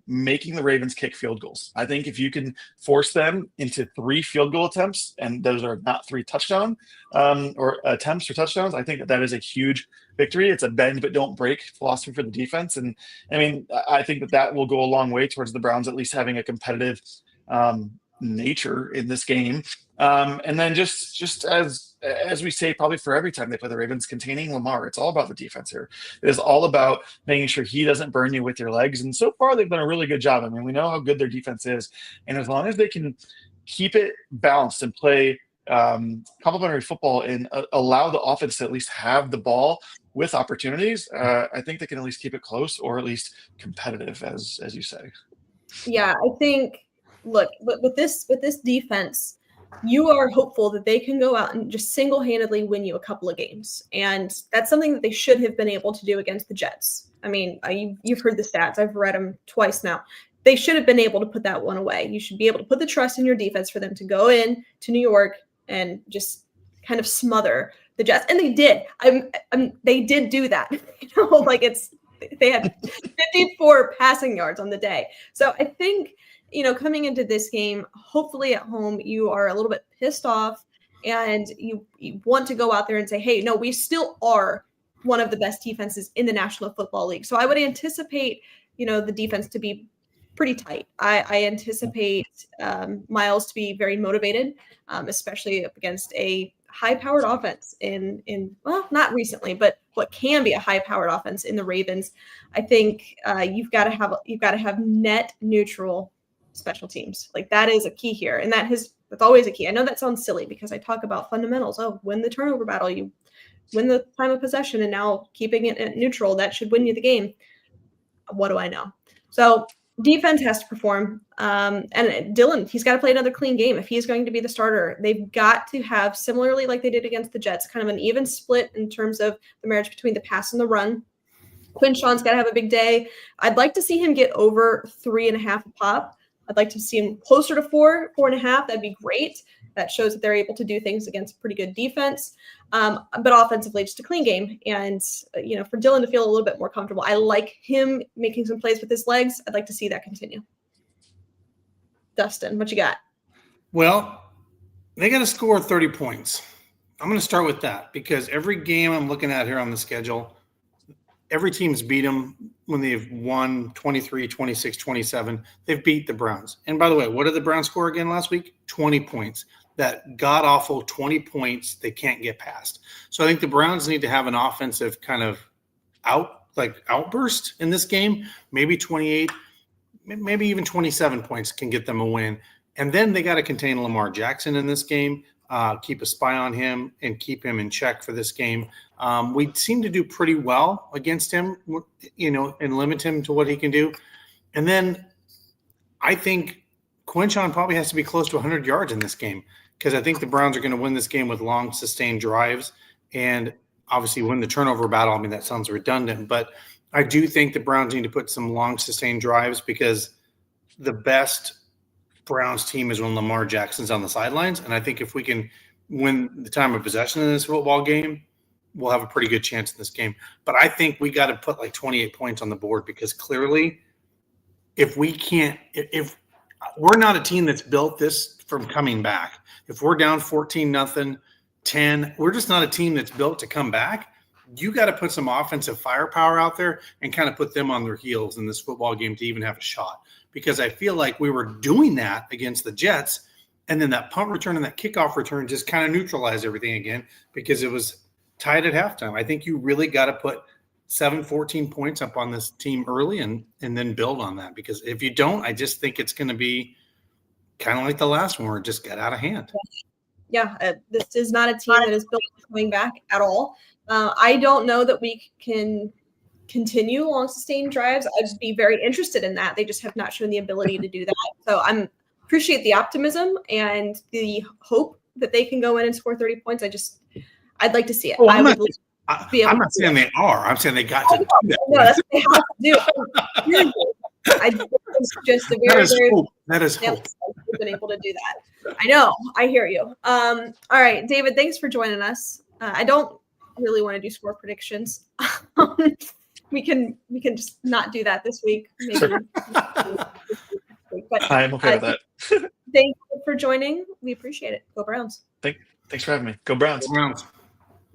S8: making the Ravens kick field goals. I think if you can force them into 3 field goal attempts, and those are not 3 touchdown or attempts or touchdowns, I think that is a huge victory. It's a bend but don't break philosophy for the defense. And I think that will go a long way towards the Browns at least having a competitive nature in this game. And then just as we say probably for every time they play the Ravens, containing Lamar. It's all about the defense here. It is all about making sure he doesn't burn you with your legs. And so far they've done a really good job. We know how good their defense is. And as long as they can keep it balanced and play complementary football and allow the offense to at least have the ball with opportunities, I think they can at least keep it close or at least competitive, as you say.
S5: Yeah, I think, look, with this defense, you are hopeful that they can go out and just single-handedly win you a couple of games. And that's something that they should have been able to do against the Jets. You've heard the stats. I've read them twice now. They should have been able to put that one away. You should be able to put the trust in your defense for them to go in to New York and just kind of smother the Jets. And they did. They did do that. They had 54 passing yards on the day. So I think, coming into this game, hopefully at home, you are a little bit pissed off and you want to go out there and say, hey, no, we still are one of the best defenses in the National Football League. So I would anticipate, the defense to be pretty tight. I anticipate Miles to be very motivated, especially up against a high-powered offense well, not recently, but what can be a high-powered offense in the Ravens. I think you've got to have net neutral special teams. That is a key here. And that's always a key. I know that sounds silly because I talk about fundamentals. Oh, win the turnover battle. You win the time of possession, and now keeping it at neutral, that should win you the game. What do I know? So defense has to perform. And Dylan, he's got to play another clean game. If he's going to be the starter, they've got to have, similarly like they did against the Jets, kind of an even split in terms of the marriage between the pass and the run. Quinshon's got to have a big day. I'd like to see him get over 3.5 a pop. I'd like to see him closer to 4.5. That'd be great. That shows that they're able to do things against pretty good defense. But offensively, just a clean game. And, for Dylan to feel a little bit more comfortable, I like him making some plays with his legs. I'd like to see that continue. Dustin, what you got?
S6: Well, they got to score 30 points. I'm going to start with that because every game I'm looking at here on the schedule, every team's beat them when they've won 23, 26, 27. They've beat the Browns. And by the way, what did the Browns score again last week? 20 points. That god-awful 20 points they can't get past. So I think the Browns need to have an offensive kind of outburst in this game. Maybe 28, maybe even 27 points can get them a win. And then they got to contain Lamar Jackson in this game, keep a spy on him, and keep him in check for this game. We seem to do pretty well against him, and limit him to what he can do. And then I think Quinshon probably has to be close to 100 yards in this game because I think the Browns are going to win this game with long, sustained drives and obviously win the turnover battle. I mean, that sounds redundant, but I do think the Browns need to put some long, sustained drives because the best Browns team is when Lamar Jackson's on the sidelines. And I think if we can win the time of possession in this football game, we'll have a pretty good chance in this game. But I think we got to put like 28 points on the board because clearly if we're not a team that's built this from coming back. If we're down 14-0, 10, we're just not a team that's built to come back. You got to put some offensive firepower out there and kind of put them on their heels in this football game to even have a shot. Because I feel like we were doing that against the Jets, and then that punt return and that kickoff return just kind of neutralized everything again because it was tied at halftime. I think you really got to put 14 points up on this team early and then build on that. Because if you don't, I just think it's going to be kind of like the last one where it just got out of hand.
S5: Yeah, this is not a team that is built for coming back at all. I don't know that we can continue long sustained drives. I'd be very interested in that. They just have not shown the ability to do that. So I appreciate the optimism and the hope that they can go in and score 30 points. I'd like to see it.
S6: Oh, I'm not saying they are. I'm saying they got to do that.
S5: No, that's what they have to do. It's just a very,
S6: that is hope.
S5: Been able to do that. I know. I hear you. All right, David, thanks for joining us. I don't really want to do score predictions. We can just not do that this week. Maybe.
S8: Sure.
S5: But
S8: I'm okay with that.
S5: Thank you for joining. We appreciate it. Go Browns.
S8: Thanks for having me. Go Browns.
S6: Go Browns.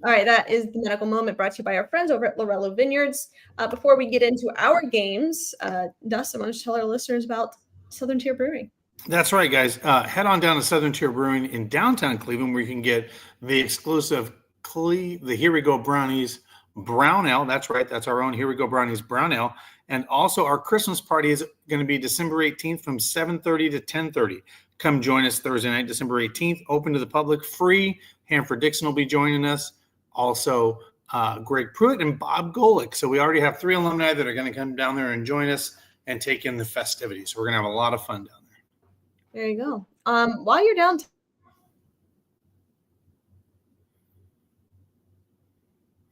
S5: All right, that is the Medical Moment brought to you by our friends over at Lorello Vineyards. Before we get into our games, Dustin, why don't you tell our listeners about Southern Tier Brewing?
S6: That's right, guys. Head on down to Southern Tier Brewing in downtown Cleveland where you can get the exclusive the Here We Go Brownies Brown Ale. That's right. That's our own Here We Go Brownies Brown Ale. And also our Christmas party is going to be December 18th from 7:30 to 10:30. Come join us Thursday night, December 18th. Open to the public, free. Hanford Dixon will be joining us. Also, Greg Pruitt and Bob Golick. So we already have 3 alumni that are going to come down there and join us and take in the festivities. So we're going to have a lot of fun down there.
S5: There you go. While you're down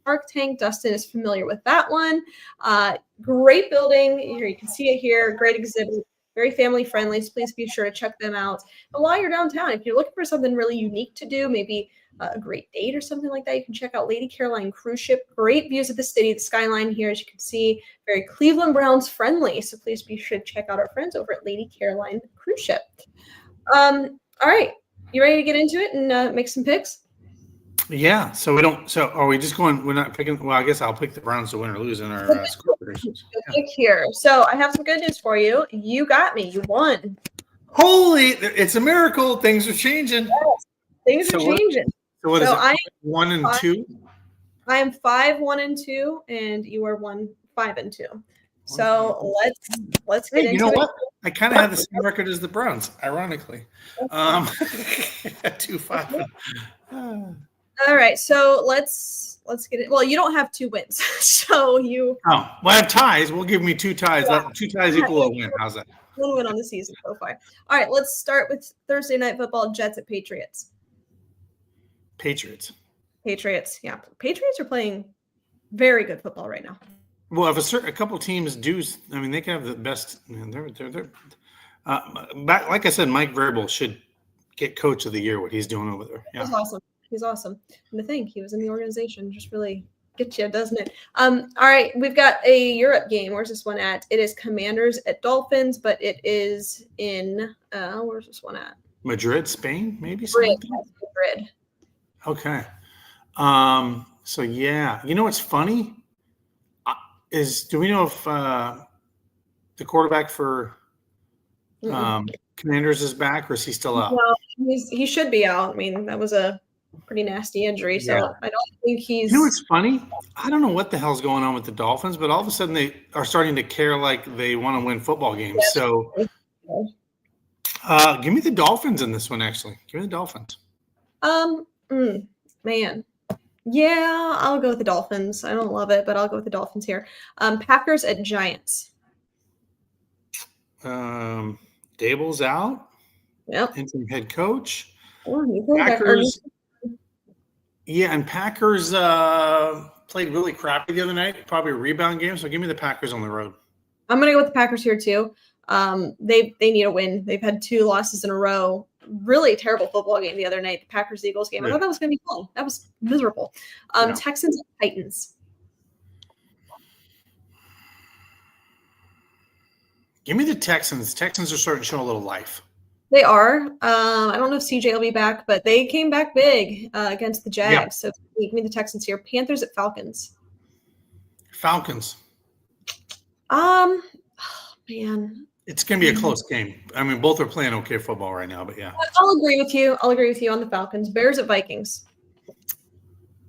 S5: Shark Tank, Dustin is familiar with that one. Great building. Here you can see it here. Great exhibit. Very family friendly. So please be sure to check them out. And while you're downtown, if you're looking for something really unique to do, maybe a great date or something like that, you can check out Lady Caroline Cruise Ship. Great views of the city, the skyline here, as you can see, very Cleveland Browns friendly. So please be sure to check out our friends over at Lady Caroline Cruise Ship. All right, you ready to get into it and make some picks?
S6: Yeah. So are we just going? We're not picking. Well, I guess I'll pick the Browns to win or lose in our score predictions.
S5: Pick here. So I have some good news for you. You got me. You won.
S6: Holy! It's a miracle. Things are changing.
S5: Yes, things are changing.
S6: So I am 1 and 2.
S5: I am 5-1-2, and you are 1-5-2. So let's get into it.
S6: You know what? I kind of have the same record as the Browns, ironically. 2-5.
S5: All right, so let's get it. Well, you don't have 2 wins, so you
S6: Oh, well, I have ties. We'll give me 2 ties.
S5: yeah.
S6: 2 ties equal a win. How's that?
S5: 1 win on the season so far. All right, let's start with Thursday night football. Jets at Patriots.
S6: Patriots.
S5: Patriots, yeah. Patriots are playing very good football right now.
S6: Well, if a couple teams do, I mean, they can have the best. They're like I said, Mike Vrabel should get Coach of the Year. What he's doing over there, yeah.
S5: He's awesome. He's awesome. And to think he was in the organization just really gets you, doesn't it? All right, we've got a Europe game. Where's this one at? It is Commanders at Dolphins, but it is in where's this one at?
S6: Madrid, Spain, maybe.
S5: Madrid.
S6: Okay. So yeah, you know what's funny is, do we know if the quarterback for Commanders is back, or is he still out?
S5: Well, he should be out. I mean, that was a pretty nasty injury, so
S6: Yeah.
S5: I don't think he's.
S6: You know what's funny? I don't know what the hell's going on with the Dolphins, but all of a sudden they are starting to care like they want to win football games.
S5: Yeah.
S6: So give me the Dolphins in this one, actually. Give me the Dolphins.
S5: Man. Yeah, I'll go with the Dolphins. I don't love it, but I'll go with the Dolphins here. Packers at Giants.
S6: Dable's out.
S5: Yep.
S6: Interim head coach.
S5: Packers.
S6: Packers. Yeah, and Packers played really crappy the other night. Probably a rebound game. So give me the Packers on the road.
S5: I'm gonna go with the Packers here too. They need a win. They've had 2 losses in a row. Really terrible football game the other night. The Packers Eagles game. I thought that was gonna be fun. That was miserable. Texans and Titans.
S6: Give me the Texans. Texans are starting to show a little life.
S5: They are. I don't know if CJ will be back, but they came back big against the Jags.
S6: Yeah.
S5: So give me the Texans here. Panthers at Falcons.
S6: Falcons.
S5: Oh, man.
S6: It's going to be a close game. I mean, both are playing okay football right now, but yeah.
S5: I'll agree with you. I'll agree with you on the Falcons. Bears at Vikings.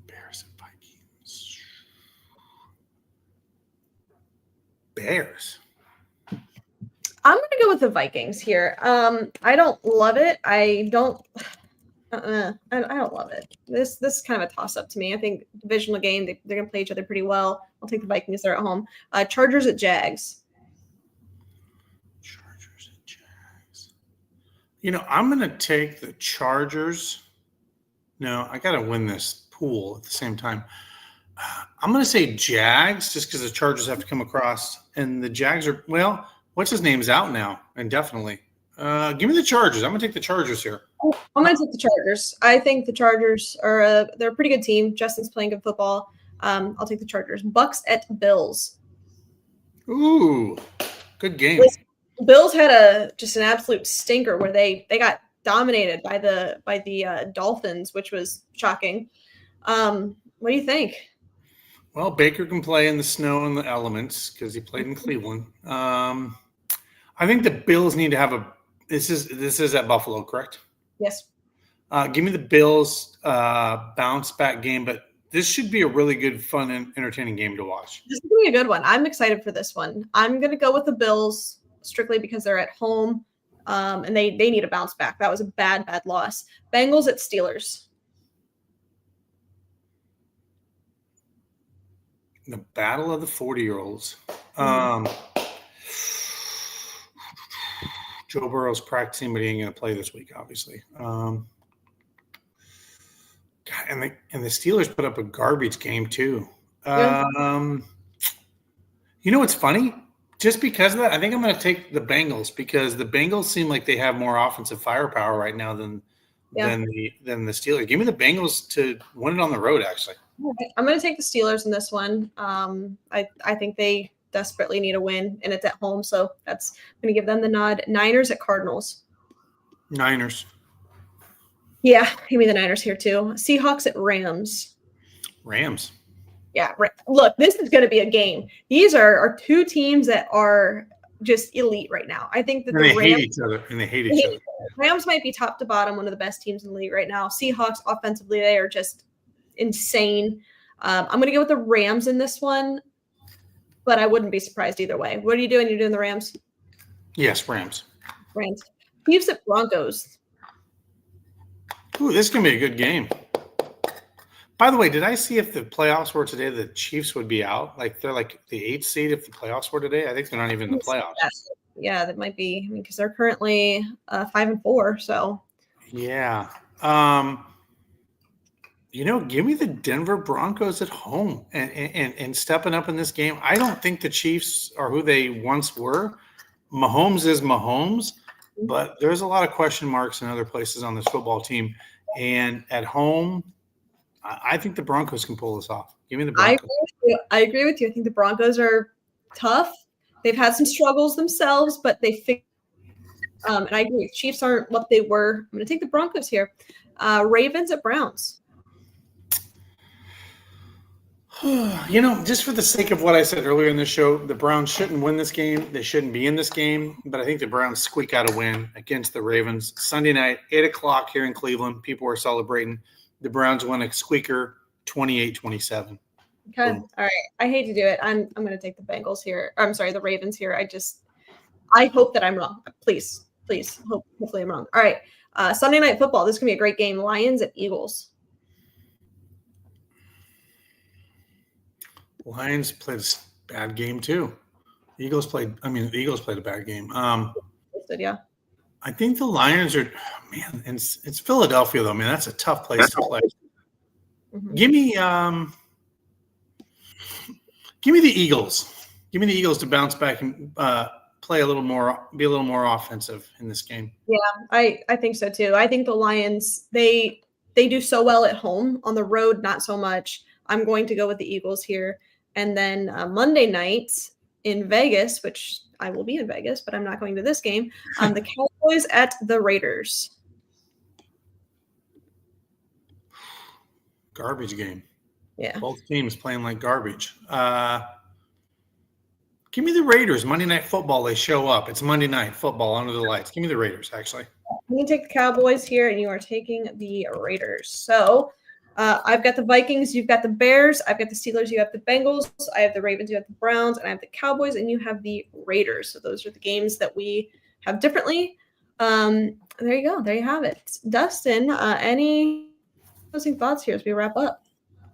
S6: Bears and Vikings. Bears.
S5: I'm going to go with the Vikings here. I don't love it. I don't love it. This is kind of a toss-up to me. I think divisional game, they're going to play each other pretty well. I'll take the Vikings. They're at home. Chargers at Jags.
S6: Chargers and Jags. You know, I'm going to take the Chargers. No, I got to win this pool at the same time. I'm going to say Jags just because the Chargers have to come across. And the Jags are, well, what's his name's out now, indefinitely. Give me the Chargers. I'm going to take the Chargers here.
S5: I'm going to take the Chargers. I think the Chargers are they're a pretty good team. Justin's playing good football. I'll take the Chargers. Bucks at Bills.
S6: Ooh, good game.
S5: Bills had just an absolute stinker where they got dominated by the Dolphins, which was shocking. What do you think?
S6: Well, Baker can play in the snow and the elements because he played in Cleveland. I think the Bills need to have this is at Buffalo, correct?
S5: Yes.
S6: Give me the Bills bounce back game, but this should be a really good, fun, and entertaining game to watch.
S5: This is going to be a good one. I'm excited for this one. I'm going to go with the Bills strictly because they're at home and they need a bounce back. That was a bad loss. Bengals at Steelers.
S6: The battle of the 40-year-olds. Joe Burrow's practicing, but he ain't going to play this week, obviously. God, and the Steelers put up a garbage game too. You know what's funny? Just because of that, I think I'm going to take the Bengals because the Bengals seem like they have more offensive firepower right now than the Steelers. Give me the Bengals to win it on the road, actually.
S5: I'm going to take the Steelers in this one. I think they desperately need a win, and it's at home, so I'm going to give them the nod. Niners at Cardinals.
S6: Niners.
S5: Yeah, give me the Niners here too. Seahawks at Rams.
S6: Rams.
S5: Yeah, look, this is going to be a game. These are 2 teams that are just elite right now. I think that
S6: they hate each other.
S5: Rams might be top to bottom one of the best teams in the league right now. Seahawks offensively, they are just insane. I'm going to go with the Rams in this one, but I wouldn't be surprised either way. What are you doing? You're doing the Rams?
S6: Yes, Rams.
S5: Chiefs at Broncos.
S6: Ooh, this is going to be a good game. By the way, did I see if the playoffs were today, the Chiefs would be out? Like they're like the 8th seed if the playoffs were today. I think they're not even in the playoffs.
S5: Yeah, that might be. I mean, because they're currently 5-4. So
S6: yeah. Give me the Denver Broncos at home and stepping up in this game. I don't think the Chiefs are who they once were. Mahomes is Mahomes, but there's a lot of question marks in other places on this football team. And at home, I think the Broncos can pull this off. Give me the Broncos.
S5: I agree with you. I think the Broncos are tough. They've had some struggles themselves, but they figured. And I agree. Chiefs aren't what they were. I'm going to take the Broncos here. Ravens at Browns.
S6: Just for the sake of what I said earlier in the show, the Browns shouldn't win this game. They shouldn't be in this game, but I think the Browns squeak out a win against the Ravens. Sunday night, 8 o'clock here in Cleveland. People are celebrating. The Browns win a squeaker, 28-27.
S5: Okay. All right. I hate to do it. I'm going to take the Bengals here. I'm sorry, the Ravens here. I hope that I'm wrong. Please. Hopefully I'm wrong. All right. Sunday night football. This is going to be a great game. Lions at Eagles.
S6: Lions played a bad game too. The Eagles played a bad game.
S5: Yeah.
S6: I think the Lions are, man, it's Philadelphia though, man. That's a tough place to play. Mm-hmm. Give me the Eagles. Give me the Eagles to bounce back and be a little more offensive in this game.
S5: Yeah, I think so too. I think the Lions, they do so well at home. On the road, not so much. I'm going to go with the Eagles here. And then Monday night in Vegas, which I will be in Vegas, but I'm not going to this game. The Cowboys at the Raiders.
S6: Garbage game.
S5: Yeah.
S6: Both teams playing like garbage. Give me the Raiders. Monday Night Football, they show up. It's Monday Night Football under the lights. Give me the Raiders, actually.
S5: I'm going to take the Cowboys here, and you are taking the Raiders. So I've got the Vikings, you've got the Bears, I've got the Steelers, you have the Bengals, I have the Ravens, you have the Browns, and I have the Cowboys, and you have the Raiders. So those are the games that we have differently. There you go. There you have it. Dustin, any closing thoughts here as we wrap up?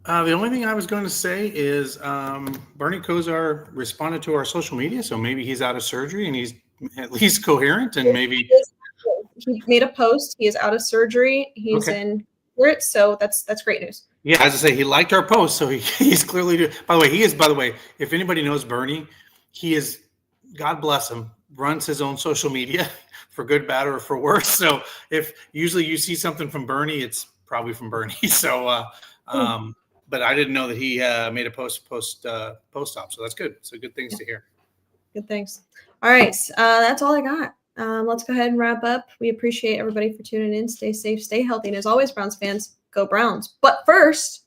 S6: The only thing I was going to say is Bernie Kosar responded to our social media, so maybe he's out of surgery and he's at least coherent, and maybe
S5: he made a post. He is out of surgery. He's in it, so that's great news.
S6: Yeah, as I say, he liked our post, so he's clearly doing. By the way, if anybody knows Bernie, he is, God bless him, runs his own social media for good, bad, or for worse. So if usually you see something from Bernie, it's probably from Bernie. So, but I didn't know that he made a post-op, so that's good. So good things to hear.
S5: Good things. All right, that's all I got. Let's go ahead and wrap up. We appreciate everybody for tuning in. Stay safe, stay healthy, and as always, Browns fans, go Browns. But first,